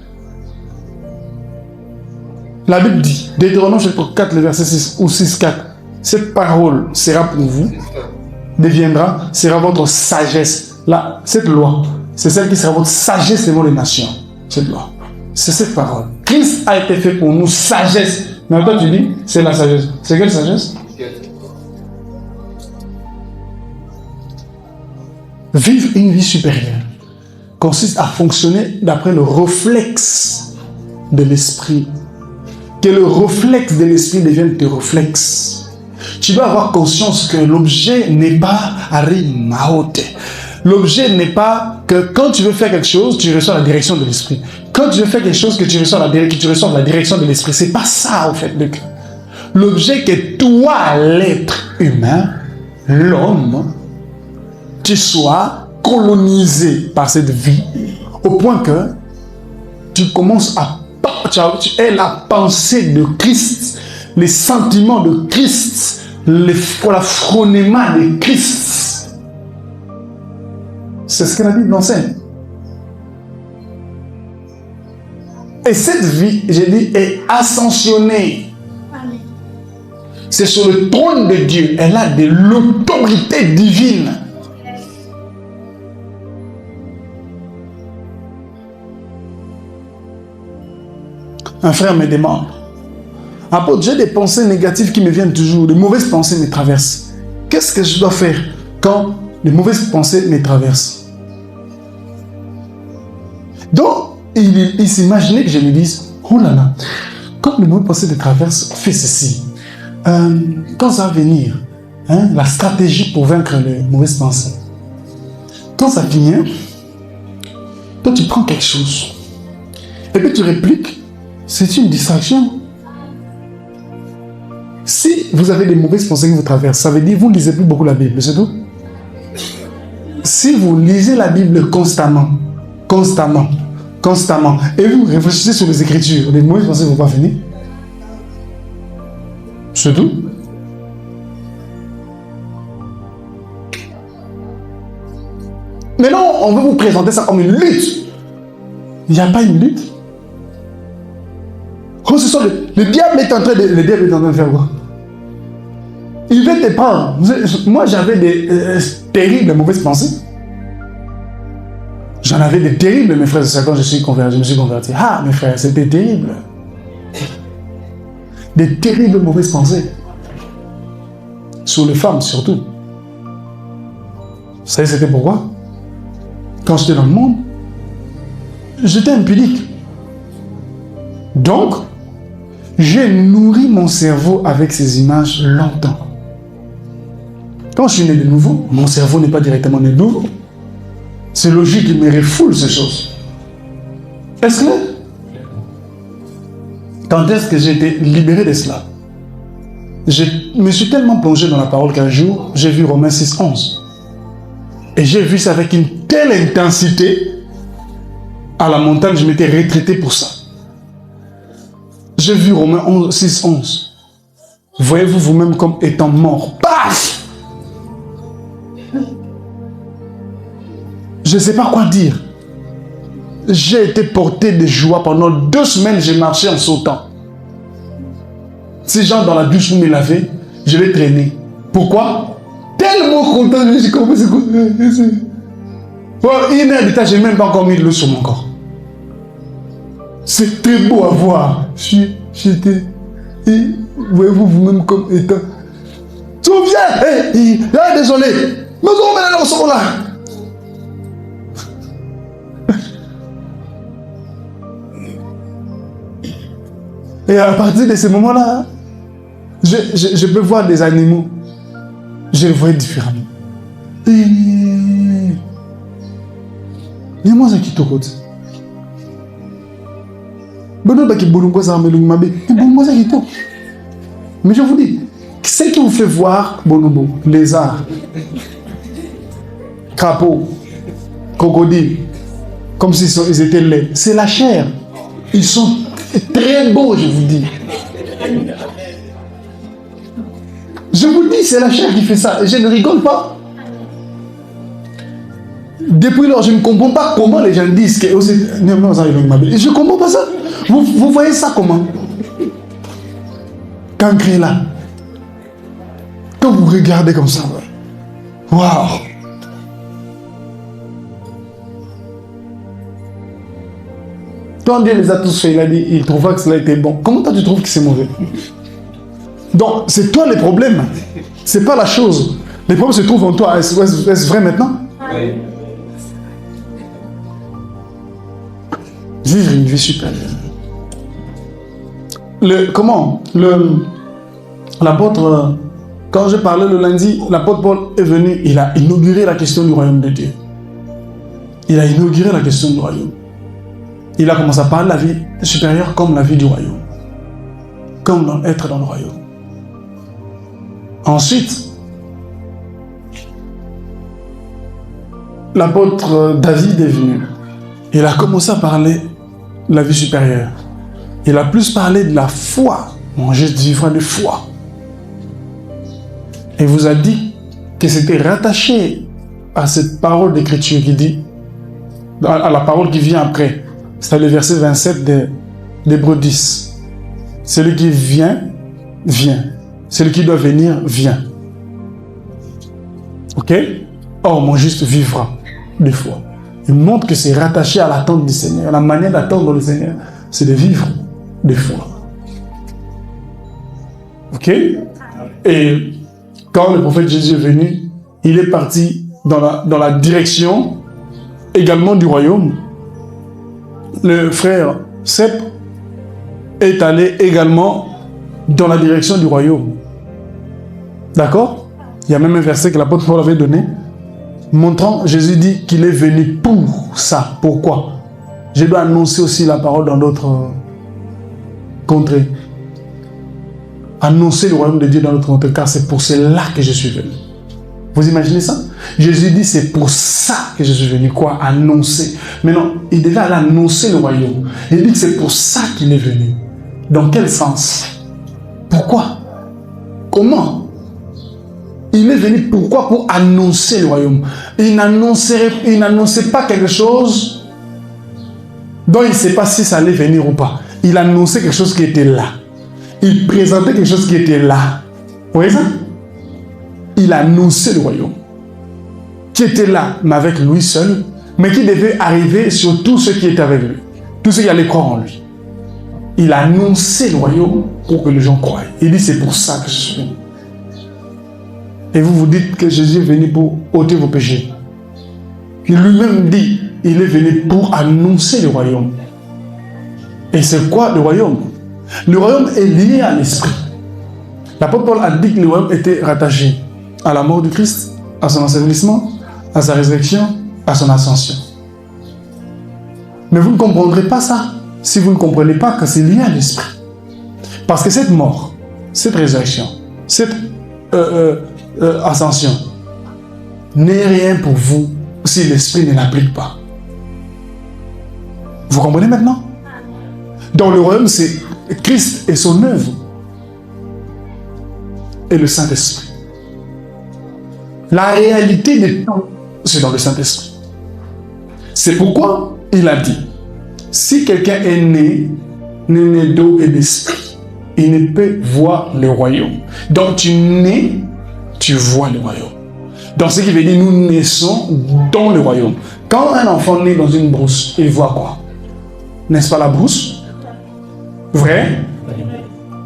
La Bible dit, Deutéronome chapitre 4, le verset 6 ou 6, 4, cette parole sera pour vous, sera votre sagesse. Là, cette loi, c'est celle qui sera votre sagesse devant les nations. Cette loi. C'est cette parole. Christ a été fait pour nous sagesse. Mais toi tu dis, c'est la sagesse. C'est quelle sagesse? Vivre une vie supérieure consiste à fonctionner d'après le réflexe de l'esprit. Que le réflexe de l'esprit devienne tes réflexes. Tu dois avoir conscience que l'objet n'est pas Arimaote. L'objet n'est pas que quand tu veux faire quelque chose, tu reçois la direction de l'esprit. Quand tu veux faire quelque chose, que tu reçois la direction de l'esprit. C'est pas ça, en fait. L'objet que toi, l'être humain, l'homme, tu sois colonisé par cette vie Au point que tu commences à... Tu es la pensée de Christ, les sentiments de Christ, la phronéma de Christ. C'est ce que la Bible enseigne. Et cette vie, j'ai dit, est ascensionnée.
Amen.
C'est sur le trône de Dieu. Elle a de l'autorité divine. Un frère me demande, apôtre, j'ai des pensées négatives qui me viennent toujours, de mauvaises pensées me traversent. Qu'est-ce que je dois faire quand les mauvaises pensées me traversent? Donc, il s'imaginait que je lui dise, oh là là, quand les mauvaises pensées te traversent, fais ceci. Quand ça va venir, la stratégie pour vaincre les mauvaises pensées. Quand ça vient, toi tu prends quelque chose, et puis tu répliques, c'est une distraction. Si vous avez des mauvaises pensées qui vous traversent, ça veut dire que vous ne lisez plus beaucoup la Bible, c'est tout. Si vous lisez la Bible constamment, et vous réfléchissez sur les Écritures, les mauvaises pensées ne vont pas finir. C'est tout. Maintenant, on veut vous présenter ça comme une lutte. Il n'y a pas une lutte. Quand ce soit le diable est en train de faire quoi? Il veut te prendre. Moi, j'avais des terribles mauvaises pensées. J'en avais des terribles, mes frères et sœurs, quand je me suis converti. Ah, mes frères, c'était terrible. Des terribles mauvaises pensées. Sur les femmes, surtout. Vous savez, c'était pourquoi? Quand j'étais dans le monde, j'étais impudique. Donc, j'ai nourri mon cerveau avec ces images longtemps. Quand je suis né de nouveau, mon cerveau n'est pas directement né de nouveau. C'est logique, il me refoule ces choses. Est-ce que... Quand est-ce que j'ai été libéré de cela? Je me suis tellement plongé dans la parole qu'un jour, j'ai vu Romains 6:11. Et j'ai vu ça avec une telle intensité. À la montagne, je m'étais retraité pour ça. J'ai vu Romains 6:11. Voyez-vous vous-même comme étant mort. Paf! Je ne sais pas quoi dire. J'ai été porté de joie pendant 2 semaines, j'ai marché en sautant. Ces gens dans la douche où me lavaient, je l'ai traîné. Pourquoi? Tellement content, je me suis commencé. Une heure de temps, je n'ai même pas encore mis de l'eau sur mon corps. C'est très beau à voir. J'étais. Et voyez-vous vous-même comme étant. Souviens! Désolé! Mais on met là, on là! Et à partir de ce moment-là, je peux voir des animaux. Je les voyais différemment. Et moi, ça qui te côté. Mais je vous dis, ce qui vous fait voir bonobo, lézard, crapaud, crocodile, comme s'ils étaient laids, c'est la chair. Ils sont très beaux, je vous dis. Je vous dis, c'est la chair qui fait ça. Je ne rigole pas. Depuis lors, je ne comprends pas comment les gens disent que... Je ne comprends pas ça. Vous voyez ça comment? Cancré là. Quand vous regardez comme ça, waouh! Quand Dieu les a tous fait, il a dit, il trouva que cela était bon. Comment toi tu trouves que c'est mauvais? Donc, c'est toi le problème. C'est pas la chose. Les problèmes se trouvent en toi. Est-ce vrai maintenant? Oui. Vivre une vie supérieure. L'apôtre, quand je parlais le lundi, l'apôtre Paul est venu, il a inauguré la question du royaume de Dieu. Il a inauguré la question du royaume. Il a commencé à parler de la vie supérieure comme la vie du royaume. Comme être dans le royaume. Ensuite, l'apôtre David est venu. il a commencé à parler de la vie supérieure. Il a plus parlé de la foi. Mon juste vivra de foi. Et vous a dit que c'était rattaché à cette parole d'écriture qui dit, à la parole qui vient après. C'est le verset 27 d'Hébreux 10. Celui qui vient, vient. Celui qui doit venir, vient. Ok? Or, mon juste vivra de foi. Il montre que c'est rattaché à l'attente du Seigneur. La manière d'attendre le Seigneur, c'est de vivre de foi. Ok? Et quand le prophète Jésus est venu, il est parti dans la direction également du royaume. Le frère Sep est allé également dans la direction du royaume. D'accord? Il y a même un verset que l'apôtre Paul avait donné, montrant, Jésus dit qu'il est venu pour ça. Pourquoi? Je dois annoncer aussi la parole dans d'autres contrées. Annoncer le royaume de Dieu dans notre contrée, car c'est pour cela que je suis venu. Vous imaginez ça? Jésus dit c'est pour ça que je suis venu. Quoi? Annoncer. Mais non, il devait aller annoncer le royaume. Il dit que c'est pour ça qu'il est venu. Dans quel sens? Pourquoi? Comment? Il est venu pourquoi? Pour annoncer le royaume. Il n'annonçait pas quelque chose dont il ne sait pas si ça allait venir ou pas. Il annonçait quelque chose qui était là. Il présentait quelque chose qui était là. Vous voyez ça? Il annonçait le royaume. Qui était là, mais avec lui seul, mais qui devait arriver sur tous ceux qui étaient avec lui. Tous ceux qui allaient croire en lui. Il annonçait le royaume pour que les gens croient. Il dit c'est pour ça que je suis venu. Et vous vous dites que Jésus est venu pour ôter vos péchés. Il lui-même dit, il est venu pour annoncer le royaume. Et c'est quoi le royaume? Le royaume est lié à l'esprit. L'apôtre Paul a dit que le royaume était rattaché à la mort du Christ, à son ensevelissement, à sa résurrection, à son ascension. Mais vous ne comprendrez pas ça si vous ne comprenez pas que c'est lié à l'esprit. Parce que cette mort, cette résurrection, cette ascension n'est rien pour vous si l'esprit ne l'applique pas. Vous comprenez maintenant? Dans le royaume, c'est Christ et son œuvre et le Saint-Esprit. La réalité des temps, c'est dans le Saint-Esprit. C'est pourquoi il a dit, si quelqu'un est né d'eau et d'esprit, il ne peut voir le royaume. Donc tu nais, tu vois le royaume. Donc ce qui veut dire, nous naissons dans le royaume. Quand un enfant naît dans une brousse, il voit quoi? N'est-ce pas la brousse? Vrai?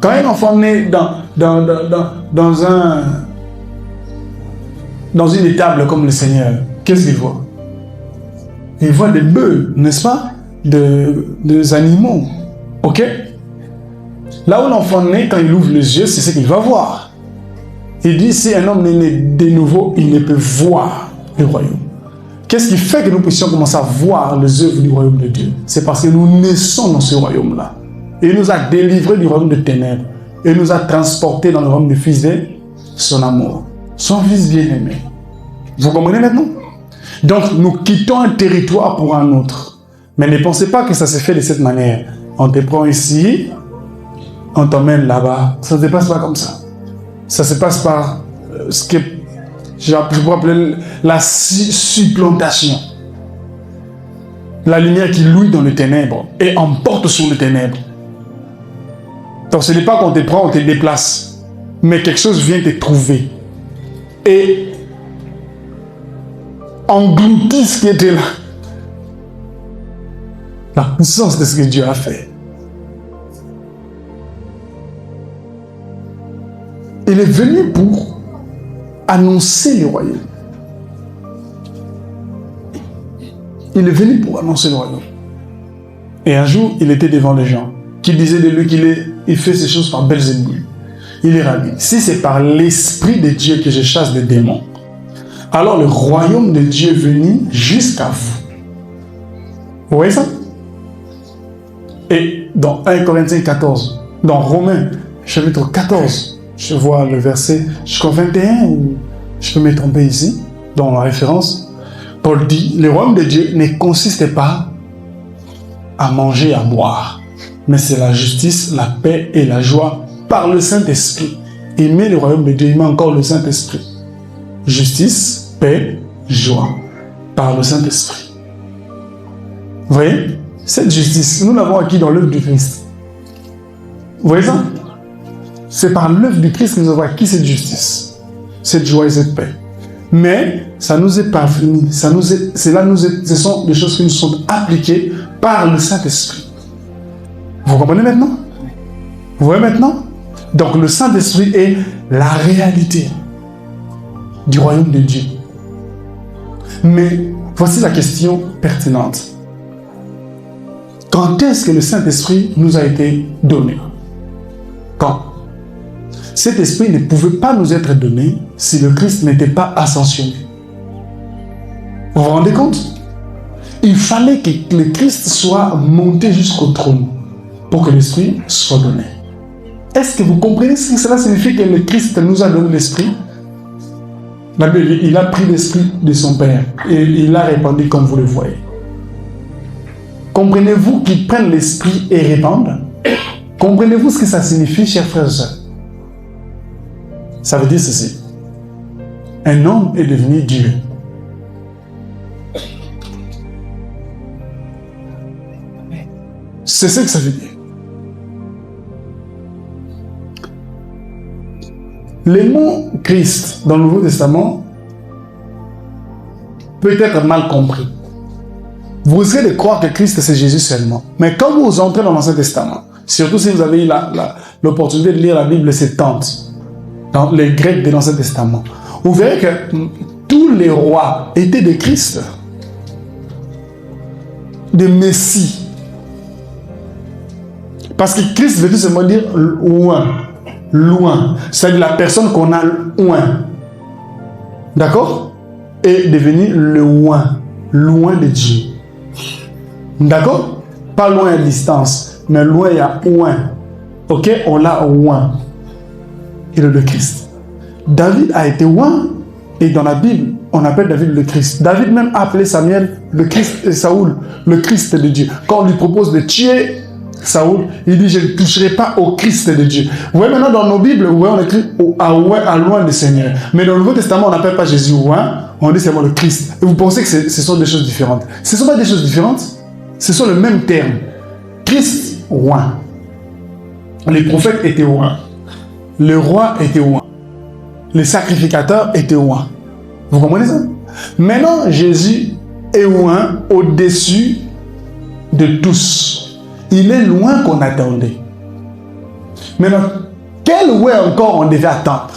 Quand un enfant naît dans une étable comme le Seigneur, qu'est-ce qu'il voit? Il voit des bœufs, n'est-ce pas? Des animaux. Ok? Là où l'enfant naît, quand il ouvre les yeux, c'est ce qu'il va voir. Il dit, si un homme est né de nouveau, il ne peut voir le royaume. Qu'est-ce qui fait que nous puissions commencer à voir les œuvres du royaume de Dieu? C'est parce que nous naissons dans ce royaume-là. Il nous a délivrés du royaume de ténèbres. Et nous a transportés dans le royaume du Fils de son amour. Son Fils bien-aimé. Vous comprenez maintenant? Donc, nous quittons un territoire pour un autre. Mais ne pensez pas que ça se fait de cette manière. On te prend ici, on t'emmène là-bas. Ça ne se passe pas comme ça. Ça se passe par ce que je pourrais appeler la supplantation. La lumière qui louille dans les ténèbres et emporte sur les ténèbres. Donc ce n'est pas qu'on te prend, on te déplace. Mais quelque chose vient te trouver. Et engloutit ce qui était là. La puissance de ce que Dieu a fait. Il est venu pour annoncer le royaume. Il est venu pour annoncer le royaume. Et un jour, il était devant les gens qui disaient de lui qu'il fait ces choses par Belzébul. Il leur a dit, si c'est par l'Esprit de Dieu que je chasse des démons, alors le royaume de Dieu est venu jusqu'à vous. Vous voyez ça? Et dans 1 Corinthiens 14, dans Romains chapitre 14, je vois le verset jusqu'au 21, ou je peux me tromper ici, dans la référence. Paul dit, le royaume de Dieu ne consiste pas à manger et à boire. Mais c'est la justice, la paix et la joie par le Saint-Esprit. Aimer le royaume de Dieu, aimer encore le Saint-Esprit. Justice, paix, joie par le Saint-Esprit. Vous voyez? Cette justice, nous l'avons acquis dans l'œuvre du Christ. Vous voyez ça? C'est par l'œuvre du Christ que nous avons acquis cette justice, cette joie et cette paix. Mais ça nous est parvenu, ce sont des choses qui nous sont appliquées par le Saint-Esprit. Vous comprenez maintenant? Vous voyez maintenant? Donc le Saint-Esprit est la réalité du royaume de Dieu. Mais voici la question pertinente. Quand est-ce que le Saint-Esprit nous a été donné? Quand? Cet esprit ne pouvait pas nous être donné si le Christ n'était pas ascensionné. Vous vous rendez compte? Il fallait que le Christ soit monté jusqu'au trône pour que l'esprit soit donné. Est-ce que vous comprenez ce que cela signifie que le Christ nous a donné l'esprit? La Bible, il a pris l'esprit de son Père et il l'a répandu comme vous le voyez. Comprenez-vous qu'il prenne l'esprit et répande? Comprenez-vous ce que ça signifie, chers frères et sœurs? Ça veut dire ceci. Un homme est devenu Dieu. C'est ce que ça veut dire. Le mot Christ dans le Nouveau Testament peut être mal compris. Vous risquez de croire que Christ c'est Jésus seulement. Mais quand vous entrez dans l'Ancien Testament, surtout si vous avez eu l'opportunité de lire la Bible sétante, dans les Grecs de l'Ancien Testament, vous verrez que tous les rois étaient des Christ, des Messies. Parce que Christ veut tout simplement dire loin. Loin. C'est-à-dire la personne qu'on a loin. D'accord? Est devenu le loin. Loin de Dieu. D'accord? Pas loin à distance, mais loin, il y a loin. Ok? On l'a loin. Il est le Christ. David a été loin, et dans la Bible, on appelle David le Christ. David même a appelé Samuel le Christ et Saoul le Christ de Dieu. Quand on lui propose de tuer Saoul, il dit, je ne toucherai pas au Christ de Dieu. Vous voyez maintenant dans nos Bibles, vous voyez, on écrit à loin du Seigneur. Mais dans le Nouveau Testament, on n'appelle pas Jésus loin, on dit seulement le Christ. Et vous pensez que ce sont des choses différentes. Ce ne sont pas des choses différentes, ce sont le même terme. Christ loin. Les prophètes étaient loin. Le roi était loin. Les sacrificateurs étaient loin. Vous comprenez ça? Maintenant, Jésus est loin au-dessus de tous. Il est loin qu'on attendait. Maintenant, quel loin encore on devait attendre?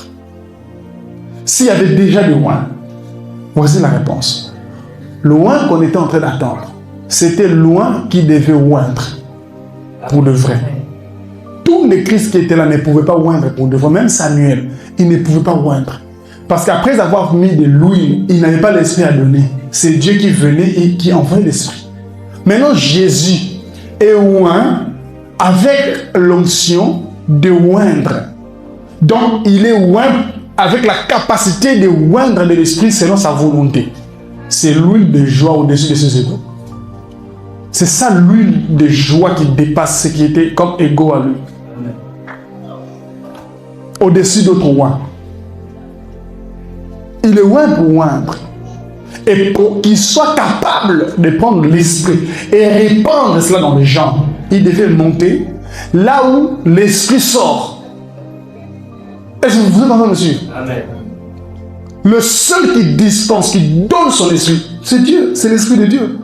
S'il y avait déjà de loin, voici la réponse. Le loin qu'on était en train d'attendre, c'était le loin qui devait oindre pour le vrai. Tous les Christ qui étaient là ne pouvaient pas oindre pour de vrai. Même Samuel, il ne pouvait pas oindre. Parce qu'après avoir mis de l'huile, il n'avait pas l'esprit à donner. C'est Dieu qui venait et qui envoyait l'esprit. Maintenant, Jésus est oint avec l'onction de oindre. Donc, il est oint avec la capacité de oindre de l'esprit selon sa volonté. C'est l'huile de joie au-dessus de ses égaux. C'est ça l'huile de joie qui dépasse ce qui était comme égaux à lui. Au-dessus d'autres rois. Il est oint pour oindre. Et pour qu'il soit capable de prendre l'esprit et répandre cela dans les gens, il devait monter là où l'esprit sort. Est-ce que vous êtes en train de suivre? Amen. Le seul qui dispense, qui donne son esprit, c'est Dieu, c'est l'esprit de Dieu.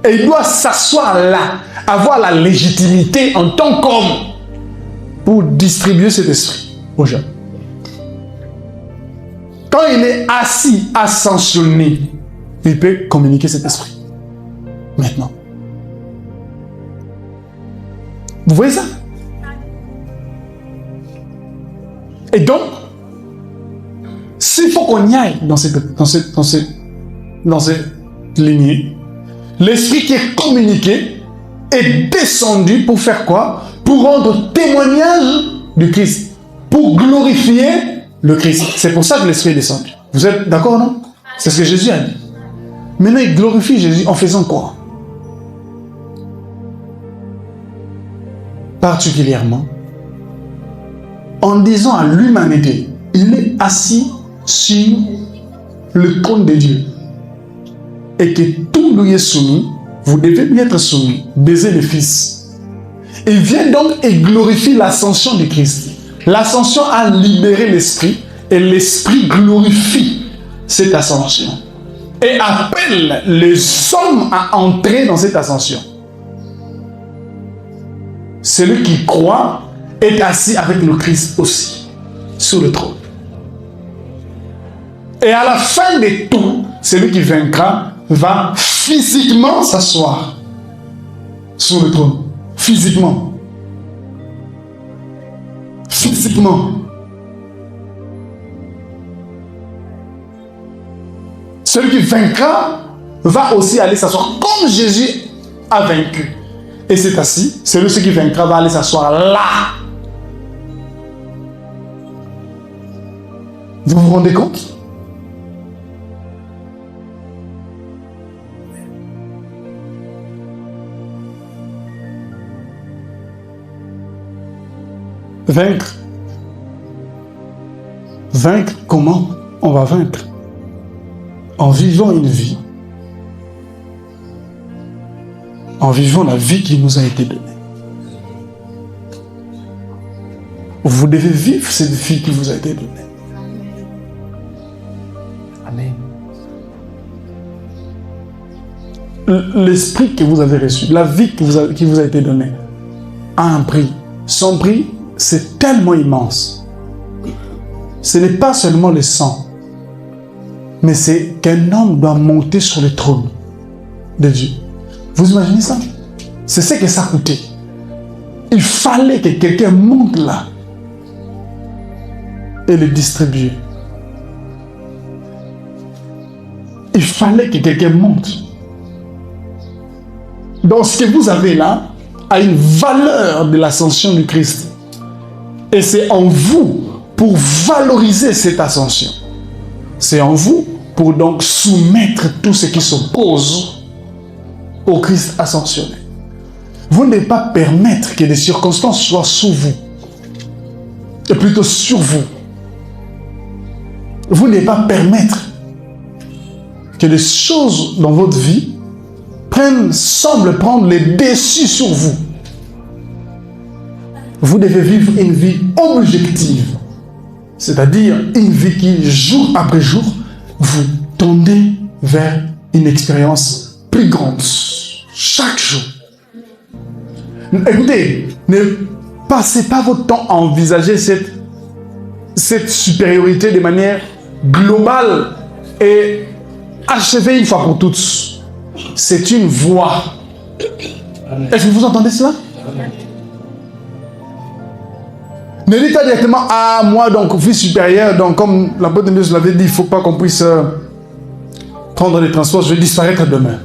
Et il doit s'asseoir là, avoir la légitimité en tant qu'homme pour distribuer cet esprit aux gens. Quand il est assis, ascensionné, il peut communiquer cet esprit. Maintenant. Vous voyez ça? Et donc, s'il faut qu'on y aille dans cette lignée, l'esprit qui est communiqué est descendu pour faire quoi? Pour rendre témoignage du Christ. Pour glorifier le Christ. C'est pour ça que l'esprit est descendu. Vous êtes d'accord, non? C'est ce que Jésus a dit. Maintenant, il glorifie Jésus en faisant quoi? particulièrement en disant à l'humanité, il est assis sur le trône de Dieu et que tout lui est soumis, vous devez lui être soumis, baiser le Fils. Il vient donc et glorifie l'ascension du Christ. L'ascension a libéré l'Esprit et l'Esprit glorifie cette ascension et appelle les hommes à entrer dans cette ascension. Celui qui croit est assis avec le Christ aussi, sur le trône. Et à la fin de tout, celui qui vaincra va physiquement s'asseoir sur le trône. Physiquement. Physiquement. Celui qui vaincra va aussi aller s'asseoir comme Jésus a vaincu. Et c'est assis, celui qui vaincra va aller s'asseoir là. Vous vous rendez compte? Vaincre. Vaincre, comment on va vaincre? En vivant une vie. En vivant la vie qui nous a été donnée. Vous devez vivre cette vie qui vous a été donnée. Amen. L'esprit que vous avez reçu, la vie qui vous a été donnée, a un prix. Son prix, c'est tellement immense. Ce n'est pas seulement le sang, mais c'est qu'un homme doit monter sur le trône de Dieu. Vous imaginez ça? C'est ce que ça coûtait. Il fallait que quelqu'un monte là et le distribuer. Il fallait que quelqu'un monte. Donc ce que vous avez là a une valeur de l'ascension du Christ. Et c'est en vous pour valoriser cette ascension. C'est en vous pour donc soumettre tout ce qui s'oppose au Christ ascensionné. Vous ne devez pas permettre que des circonstances soient sous vous, et plutôt sur vous. Vous ne devez pas permettre que les choses dans votre vie semblent prendre les dessus sur vous. Vous devez vivre une vie objective, c'est-à-dire une vie qui, jour après jour, vous tendez vers une expérience plus grande, chaque jour. Écoutez, ne passez pas votre temps à envisager cette supériorité de manière globale et achevée une fois pour toutes. C'est une voie. Est-ce que vous entendez cela? Ne dites pas directement, ah, moi, donc, vie supérieure, donc, comme l'apôtre de Dieu l'avait dit, il ne faut pas qu'on puisse prendre les transports, je vais disparaître demain.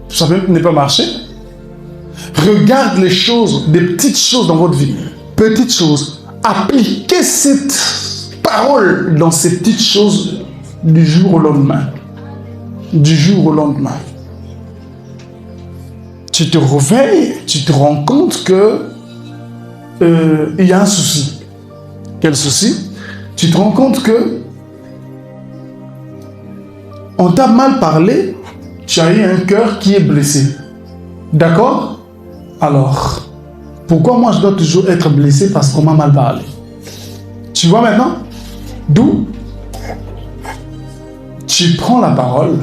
Ça ne peut pas marcher. Regarde les choses, des petites choses dans votre vie. Petites choses. Appliquez cette parole dans ces petites choses du jour au lendemain. Du jour au lendemain. Tu te réveilles, tu te rends compte que il y a un souci. Quel souci? Tu te rends compte que on t'a mal parlé, tu as eu un cœur qui est blessé. D'accord? Alors, pourquoi moi je dois toujours être blessé parce qu'on m'a mal parlé? Tu vois maintenant? D'où tu prends la parole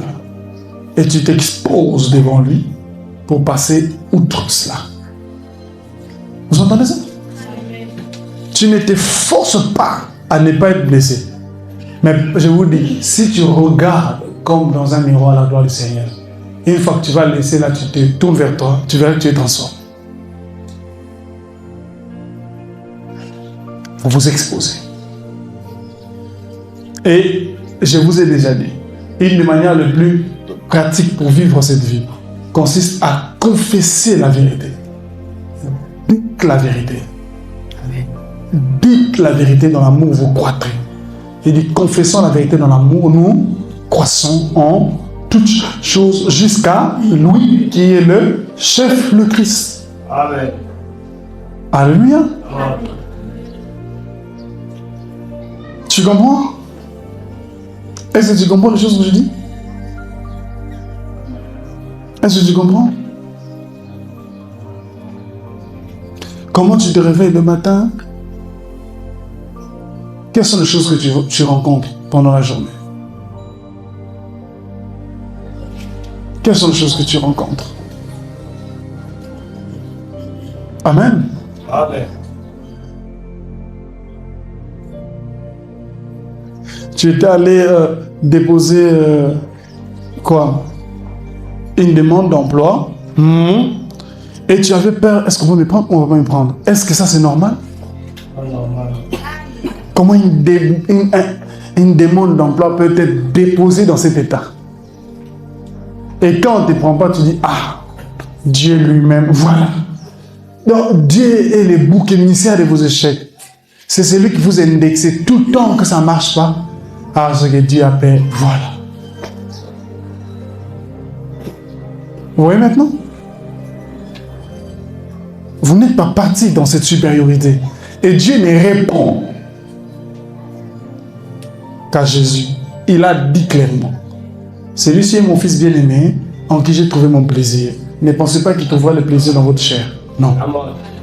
et tu t'exposes devant lui pour passer outre cela. Vous entendez ça? Tu ne te forces pas à ne pas être blessé. Mais je vous dis, si tu regardes comme dans un miroir la gloire du Seigneur, une fois que tu vas laisser là, tu te tournes vers toi, tu verras que tu es transformé. Vous vous exposez. Et je vous ai déjà dit, une des manières les plus pratiques pour vivre cette vie consiste à confesser la vérité. Dites la vérité. Dites la vérité dans l'amour, vous croîtrez. Il dit, confessons la vérité dans l'amour, nous croissons en toutes choses jusqu'à lui qui est le chef, le Christ.
Amen.
Alléluia. Tu comprends? Est-ce que tu comprends les choses que je dis? Est-ce que tu comprends? Comment tu te réveilles le matin? Quelles sont les choses que tu rencontres pendant la journée? Quelles sont les choses que tu rencontres? Amen.
Amen.
Tu étais allé déposer quoi? Une demande d'emploi. Et tu avais peur, est-ce qu'on va me prendre ou on va pas me prendre? Est-ce que ça c'est normal?
Normal.
Comment une demande d'emploi peut être déposée dans cet état? Et quand on ne te prend pas, tu dis, ah, Dieu lui-même, voilà. Donc Dieu est le bouc émissaire de vos échecs. C'est celui qui vous indexe tout le temps que ça ne marche pas. Ah, ce que Dieu appelle, voilà. Vous voyez maintenant? Vous n'êtes pas parti dans cette supériorité. Et Dieu ne répond qu'à Jésus. Il a dit clairement, celui-ci est mon fils bien-aimé, en qui j'ai trouvé mon plaisir. Ne pensez pas qu'il trouvera le plaisir dans votre chair. Non.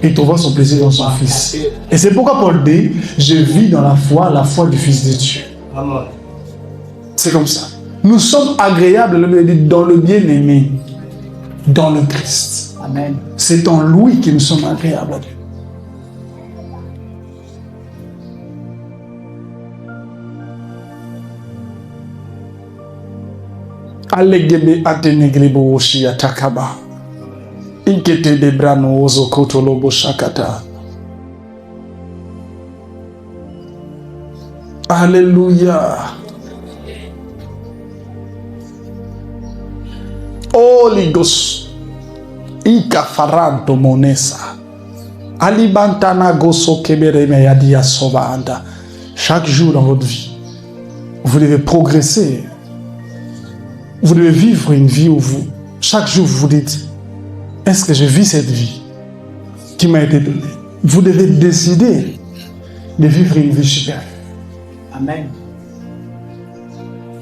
Il trouvera son plaisir dans son fils. Et c'est pourquoi Paul dit, je vis dans la foi du Fils de Dieu. C'est comme ça. Nous sommes agréables dans le bien-aimé, dans le Christ.
Amen.
C'est en lui que nous sommes agréables à Dieu. Allegebe ateneglebo oshi atakaba. Inkete de brano ozo kotolobo shakata. Alléluia. Holy Ghost. Ika faranto monesa. Alibantana goso kebereme yadia sovanda. Chaque jour dans votre vie, vous devez progresser. Vous devez vivre une vie où vous, chaque jour, vous vous dites, est-ce que je vis cette vie qui m'a été donnée? Vous devez décider de vivre une vie supérieure.
Amen.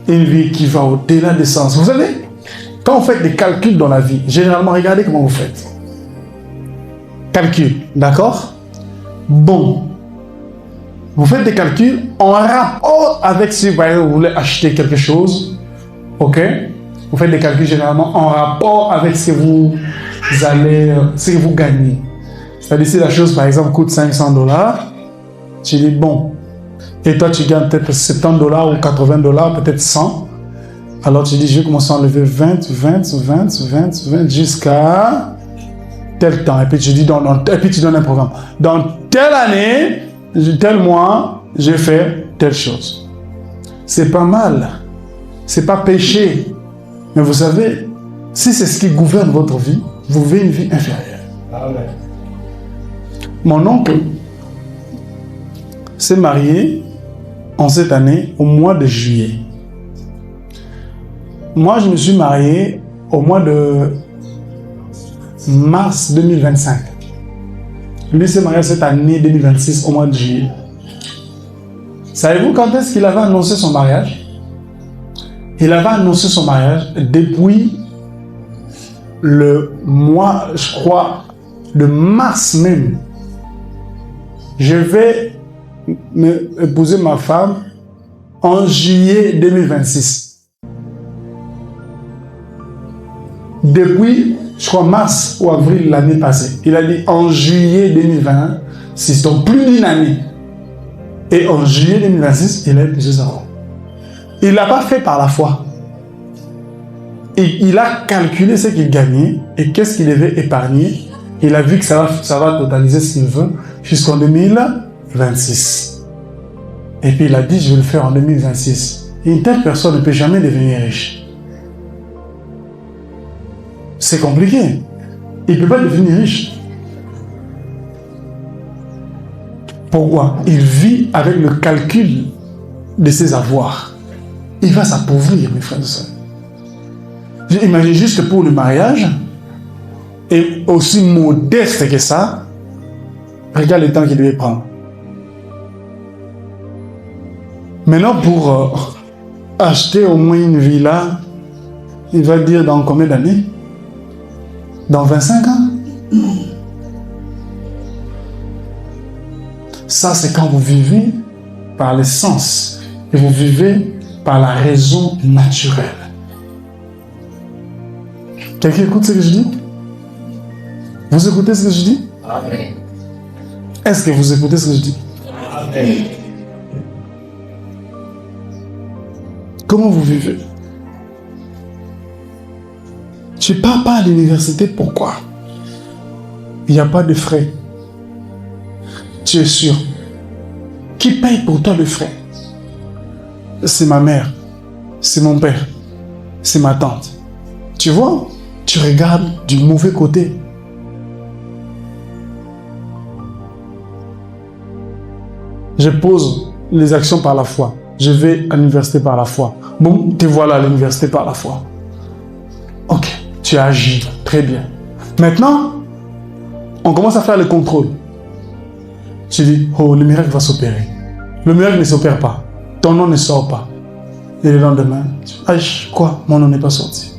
Une vie qui va au-delà des sens. Vous savez, quand vous faites des calculs dans la vie, généralement, regardez comment vous faites. Calcul, d'accord? Bon. Vous faites des calculs en rapport avec si vous voulez acheter quelque chose. Ok? Vous faites des calculs généralement en rapport avec ce que vous allez, ce que vous gagnez. C'est-à-dire si la chose, par exemple, coûte $500, tu dis bon. Et toi, tu gagnes peut-être $70 ou $80, peut-être 100. Alors tu dis, je vais commencer à enlever 20 jusqu'à tel temps. Et puis tu dis, et puis tu donnes un programme. Dans telle année, tel mois, je fais telle chose. C'est pas mal. C'est pas péché. Mais vous savez, si c'est ce qui gouverne votre vie, vous vivez une vie inférieure.
Amen.
Mon oncle s'est marié en cette année au mois de juillet. Moi, je me suis marié au mois de mars 2025. Lui s'est marié cette année 2026 au mois de juillet. Savez-vous quand est-ce qu'il avait annoncé son mariage? Il avait annoncé son mariage depuis le mois, je crois, de mars même. Je vais épouser ma femme en juillet 2026. Depuis, je crois, mars ou avril l'année passée. Il a dit en juillet 2026, donc plus d'une année. Et en juillet 2026, il a épousé sa femme. Il ne l'a pas fait par la foi. Et il a calculé ce qu'il gagnait et qu'est-ce qu'il devait épargner. Il a vu que ça va totaliser ce qu'il veut jusqu'en 2026. Et puis il a dit, je vais le faire en 2026. Et une telle personne ne peut jamais devenir riche. C'est compliqué. Il ne peut pas devenir riche. Pourquoi? Il vit avec le calcul de ses avoirs. Il va s'appauvrir, mes frères et sœurs. J'imagine juste pour le mariage, et aussi modeste que ça, Regarde le temps qu'il devait prendre. Maintenant, pour acheter au moins une villa, il va dire dans combien d'années? Dans 25 ans? Ça, c'est quand vous vivez par les sens et vous vivez par la raison naturelle. Quelqu'un écoute ce que je dis? Vous écoutez ce que je dis?
Amen.
Est-ce que vous écoutez ce que je dis?
Amen.
Comment vous vivez? Tu ne pars pas à l'université, pourquoi? Il n'y a pas de frais. Tu es sûr. Qui paye pour toi le frais? C'est ma mère, c'est mon père, c'est ma tante. Tu vois, tu regardes du mauvais côté. Je pose les actions par la foi. Je vais à l'université par la foi. Bon, te voilà à l'université par la foi. Ok, tu agis. Très bien. Maintenant, on commence à faire le contrôle. Tu dis, oh, le miracle va s'opérer. Le miracle ne s'opère pas. Ton nom ne sort pas. Et le lendemain, tu dis, quoi? Mon nom n'est pas sorti.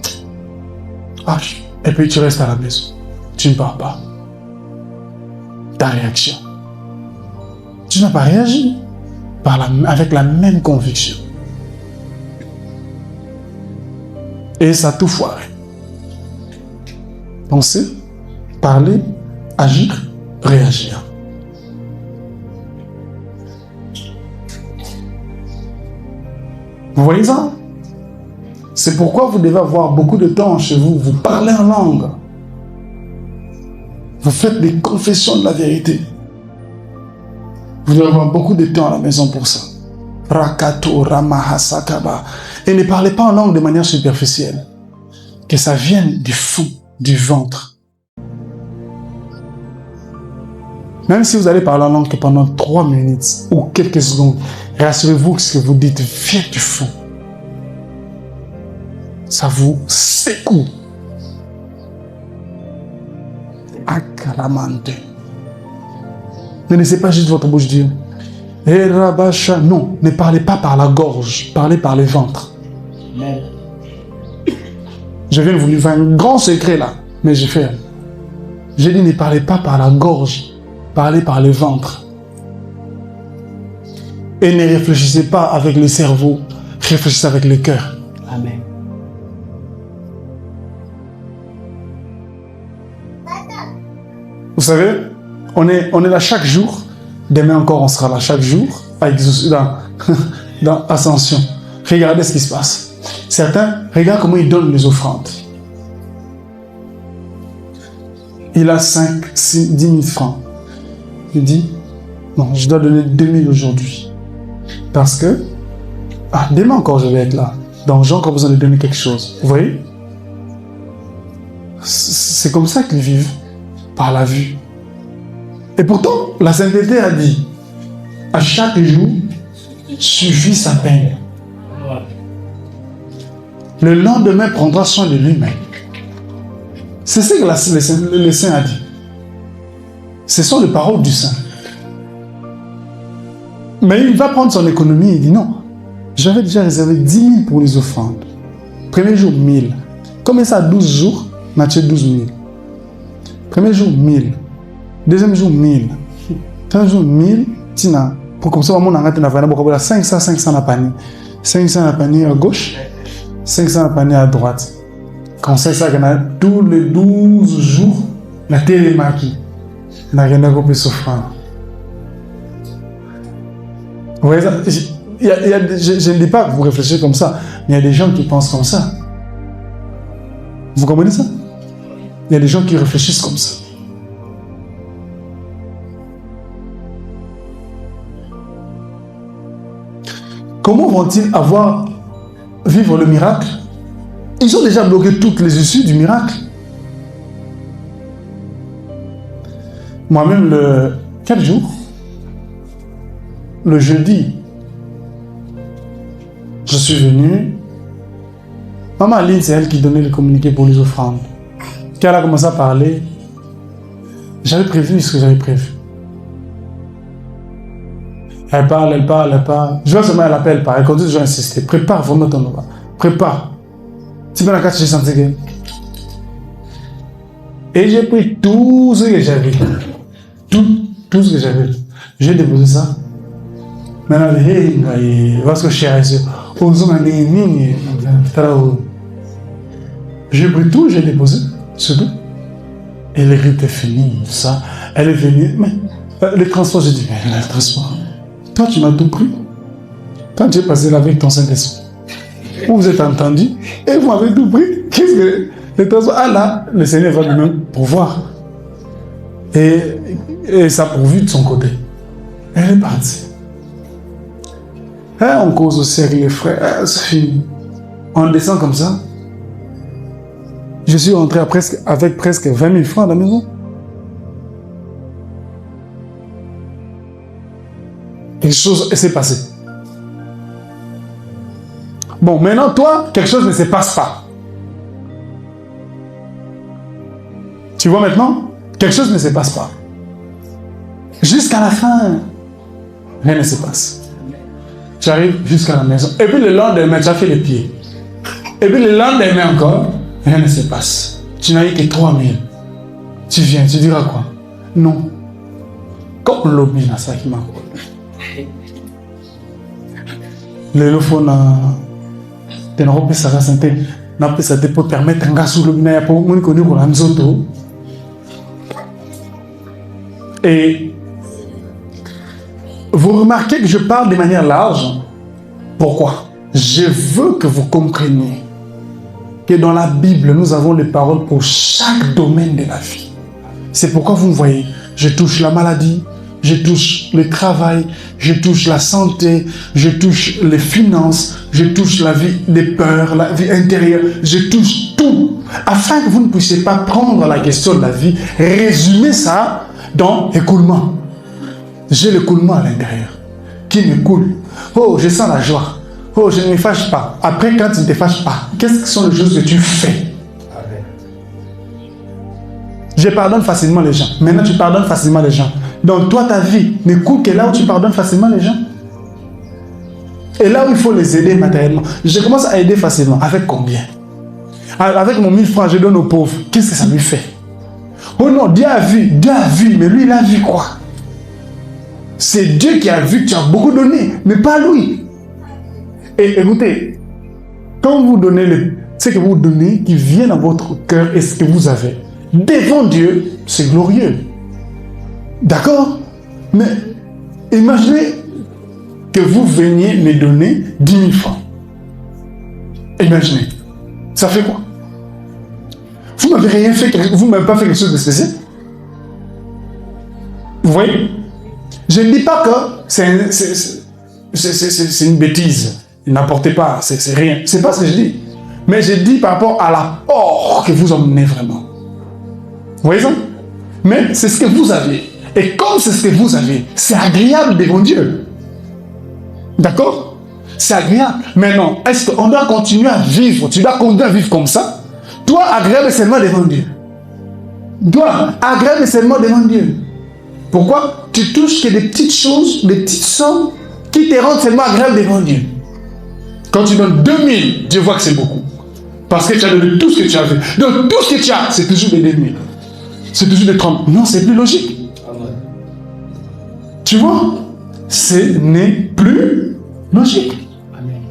Et puis tu restes à la maison. Tu ne pars pas. Ta réaction. Tu n'as pas réagi avec la même conviction. Et ça a tout foiré. Penser, parler, agir, réagir. Vous voyez ça? C'est pourquoi vous devez avoir beaucoup de temps chez vous. Vous parlez en langue. Vous faites des confessions de la vérité. Vous devez avoir beaucoup de temps à la maison pour ça. Rakato Ramahasakaba. Et ne parlez pas en langue de manière superficielle. Que ça vienne du fond, du ventre. Même si vous allez parler en langue que pendant 3 minutes ou quelques secondes, rassurez-vous que ce que vous dites vient du fond. Ça vous secoue. Akalamante. Ne laissez pas juste votre bouche dire Erabacha. Non, ne parlez pas par la gorge, parlez par le ventre.
Amen.
Je viens de vous livrer un grand secret là, mais j'ai fait. J'ai dit ne parlez pas par la gorge, parlez par le ventre. Et ne réfléchissez pas avec le cerveau, réfléchissez avec le cœur.
Amen.
Vous savez, on est là chaque jour. Demain encore, on sera là chaque jour dans Ascension. Regardez ce qui se passe. Certains, regardez comment ils donnent les offrandes. Il a 5, 6, 10 000 francs. Il dit, non, je dois donner 2 000 aujourd'hui. Parce que, demain encore, je vais être là. Donc, j'ai encore besoin de donner quelque chose. Vous voyez? C'est comme ça qu'ils vivent, par la vue. Et pourtant, la sainteté a dit, à chaque jour, suffit sa peine. Le lendemain prendra soin de lui-même. C'est ce que le Saint a dit. Ce sont les paroles du Saint. Mais il va prendre son économie et il dit non, j'avais déjà réservé 10 000 pour les offrandes. Premier jour, 1000. Comme ça, 12 jours, Matthieu 12 000. Premier jour, 1000. Deuxième jour, 1000. Troisième jour, 1000. Tina, pour comme ça, on a 500 à panier. 500 à panier à gauche, 500 à panier à droite. Quand c'est ça, tous les 12 jours, la télémaquille. On n'a rien à couper s'offrant. Vous voyez ça? Je ne dis pas que vous réfléchissez comme ça, mais il y a des gens qui pensent comme ça. Vous comprenez ça? Il y a des gens qui réfléchissent comme ça. Comment vont-ils vivre le miracle? Ils ont déjà bloqué toutes les issues du miracle. Moi-même, quel jour? Le jeudi, je suis venu. Maman Aline, c'est elle qui donnait le communiqué pour les offrandes. Quand elle a commencé à parler, j'avais prévu ce que j'avais prévu. Elle parle. Je vois seulement, elle appelle pas. Elle continue toujours à insister. Prépare vraiment ton repas. Prépare. Tu peux la carte, j'ai senti que... Et j'ai pris tout ce que j'avais. Tout ce que j'avais. J'ai déposé ça. Maintenant, parce que je suis resté. J'ai pris tout, j'ai déposé. C'est tout. Et le rite est fini, ça. Elle est venue. Mais le transport, j'ai dit, mais le transport. Toi, tu m'as tout pris. Quand tu es passé là avec ton Saint-Esprit, vous vous êtes entendu et vous m'avez tout pris. Qu'est-ce que le transport? Ah là, le Seigneur va lui-même pourvoir. Et ça a pourvu de son côté. Elle est partie. On cause au cercle, les frères. C'est fini. On descend comme ça. Je suis rentré avec presque 20 000 francs à la maison. Quelque chose s'est passé. Bon, maintenant, toi, quelque chose ne se passe pas. Tu vois maintenant? Quelque chose ne se passe pas. Jusqu'à la fin, rien ne se passe. Tu arrives jusqu'à la maison. Et puis le lendemain, tu as fait les pieds. Et puis le lendemain encore, rien ne se passe. Tu n'as eu que 3 000. Tu viens, tu diras quoi? Non. Comme l'objet à ça qui m'a collé. Le lophone tu n'as pas ça santé. N'a pas ça pour permettre un gars sous l'objet pour mon connu pour un zoto. Et vous remarquez que je parle de manière large. Pourquoi? Je veux que vous compreniez que dans la Bible, nous avons les paroles pour chaque domaine de la vie. C'est pourquoi vous me voyez, je touche la maladie, je touche le travail, je touche la santé, je touche les finances, je touche la vie des peurs, la vie intérieure, je touche tout, afin que vous ne puissiez pas prendre la question de la vie, résumer ça dans écoulement. J'ai l'écoulement à l'intérieur qui me coule. Oh, je sens la joie. Oh, je ne me fâche pas. Après, quand tu ne te fâches pas, qu'est-ce que sont les choses que tu fais? Amen. Je pardonne facilement les gens. Maintenant, tu pardonnes facilement les gens. Donc, toi, ta vie ne coule que là où tu pardonnes facilement les gens. Et là où il faut les aider matériellement. Je commence à aider facilement. Avec combien? Avec mon 1000 francs, je donne aux pauvres. Qu'est-ce que ça lui fait? Oh non, Dieu a vu, mais lui, il a vu quoi? C'est Dieu qui a vu que tu as beaucoup donné, mais pas lui. Et écoutez, quand vous donnez ce que vous donnez, qui vient dans votre cœur et ce que vous avez, devant Dieu, c'est glorieux. D'accord? Mais imaginez que vous veniez me donner 10 000 francs. Imaginez. Ça fait quoi? Vous n'avez rien fait, vous n'avez pas fait quelque chose de spécial. Vous voyez? Je ne dis pas que c'est une bêtise. N'apportez pas, c'est rien. C'est pas ce que je dis. Mais je dis par rapport à l'apport que vous emmenez vraiment. Vous voyez ça? Mais c'est ce que vous avez. Et comme c'est ce que vous avez, c'est agréable devant Dieu. D'accord? C'est agréable. Mais non, est-ce qu'on doit continuer à vivre? Tu dois continuer à vivre comme ça? Toi, agréable seulement devant Dieu. Toi, agréable seulement devant Dieu. Pourquoi? Tu touches que des petites choses, des petites sommes qui te rendent seulement agréable devant Dieu. Quand tu donnes 2000, Dieu voit que c'est beaucoup. Parce que tu as donné tout ce que tu avais. Donc tout ce que tu as, c'est toujours des 2000. C'est toujours des 30. Non, c'est plus logique. Amen. Tu vois? Ce n'est plus logique. Amen.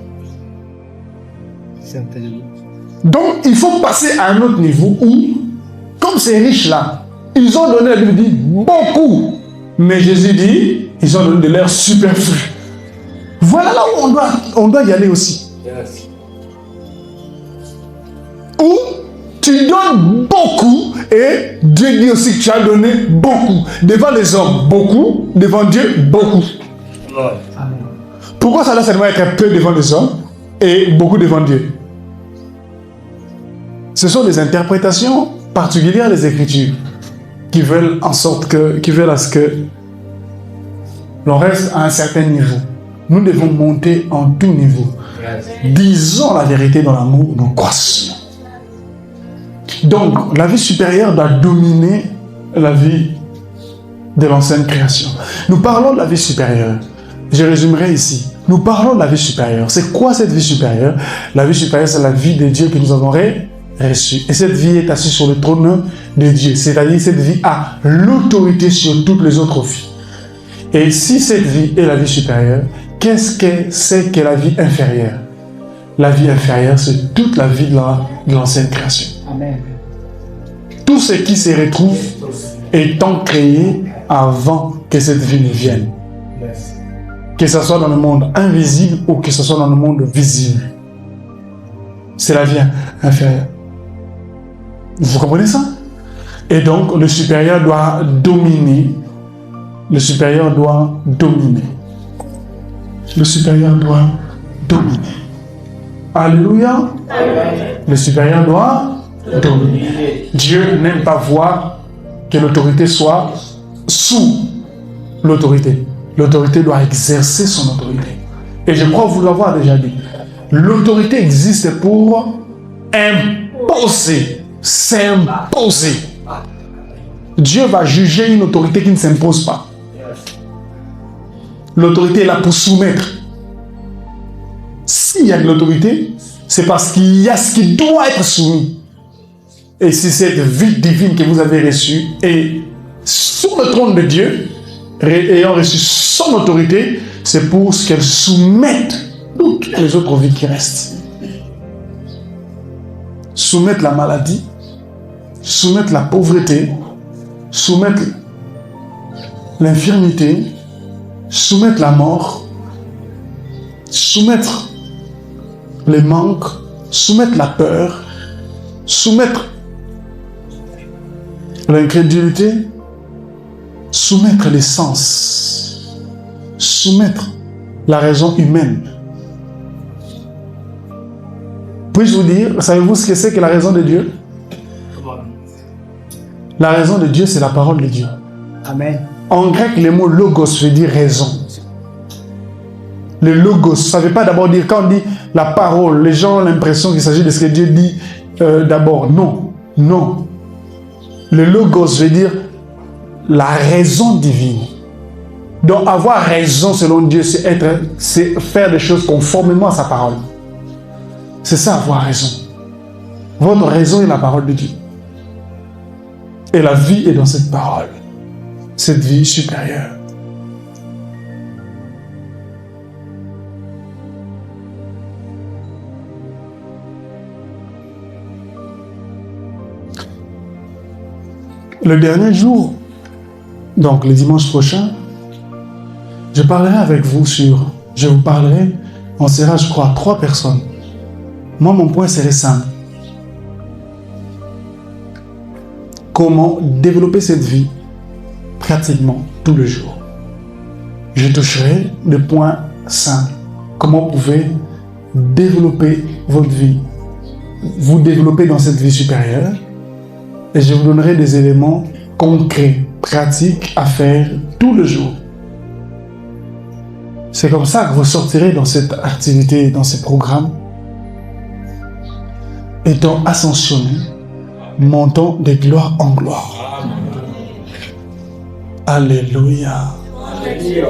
Donc il faut passer à un autre niveau où, comme ces riches-là, ils ont donné, la Bible dit, beaucoup. Mais Jésus dit, ils ont donné de l'air superflu. Voilà là où on doit y aller aussi. Yes. Où tu donnes beaucoup et Dieu dit aussi que tu as donné beaucoup. Devant les hommes, beaucoup. Devant Dieu, beaucoup. Amen. Pourquoi ça doit seulement être peu devant les hommes et beaucoup devant Dieu? Ce sont des interprétations particulières des Écritures qui veulent à ce que l'on reste à un certain niveau. Nous devons monter en tout niveau. Disons la vérité dans l'amour, nous croissons. Donc, la vie supérieure doit dominer la vie de l'ancienne création. Nous parlons de la vie supérieure. Je résumerai ici. Nous parlons de la vie supérieure. C'est quoi cette vie supérieure? La vie supérieure, c'est la vie de Dieu que nous avons reçue. Et cette vie est assise sur le trône de Dieu. C'est-à-dire cette vie a l'autorité sur toutes les autres vies. Et si cette vie est la vie supérieure, qu'est-ce que c'est que la vie inférieure? La vie inférieure, c'est toute la vie de l'ancienne création.
Amen.
Tout ce qui se retrouve étant créé avant que cette vie ne vienne.
Yes.
Que ce soit dans le monde invisible ou que ce soit dans le monde visible. C'est la vie inférieure. Vous comprenez ça? Et donc, le supérieur doit dominer. Le supérieur doit dominer. Le supérieur doit dominer. Alléluia. Le supérieur doit dominer. Dieu n'aime pas voir que l'autorité soit sous l'autorité. L'autorité doit exercer son autorité. Et je crois vous l'avoir déjà dit. L'autorité existe pour imposer, s'imposer. Dieu va juger une autorité qui ne s'impose pas. L'autorité est là pour soumettre. S'il y a de l'autorité, c'est parce qu'il y a ce qui doit être soumis. Et si cette vie divine que vous avez reçue est sur le trône de Dieu, ayant reçu son autorité, c'est pour qu'elle soumette toutes les autres vies qui restent. Soumettre la maladie, soumettre la pauvreté, soumettre l'infirmité, soumettre la mort, soumettre les manques, soumettre la peur, soumettre l'incrédulité, soumettre les sens, soumettre la raison humaine. Puis-je vous dire, savez-vous ce que c'est que la raison de Dieu? La raison de Dieu, c'est la parole de Dieu.
Amen.
En grec, le mot logos veut dire raison. Le logos, ça ne veut pas d'abord dire, quand on dit la parole, les gens ont l'impression qu'il s'agit de ce que Dieu dit d'abord. Non, non. Le logos veut dire la raison divine. Donc avoir raison selon Dieu, c'est faire des choses conformément à sa parole. C'est ça, avoir raison. Votre raison est la parole de Dieu. Et la vie est dans cette parole. Cette vie supérieure. Le dernier jour, donc le dimanche prochain, je parlerai avec vous on sera, je crois, 3 personnes. Moi, mon point serait simple. Comment développer cette vie pratiquement tous les jours. Je toucherai le point simple. Comment vous pouvez développer votre vie, vous développer dans cette vie supérieure. Et je vous donnerai des éléments concrets, pratiques à faire tous les jours. C'est comme ça que vous sortirez dans cette activité, dans ce programme, étant ascensionnés, montant de gloire en gloire. Alléluia.
Alléluia.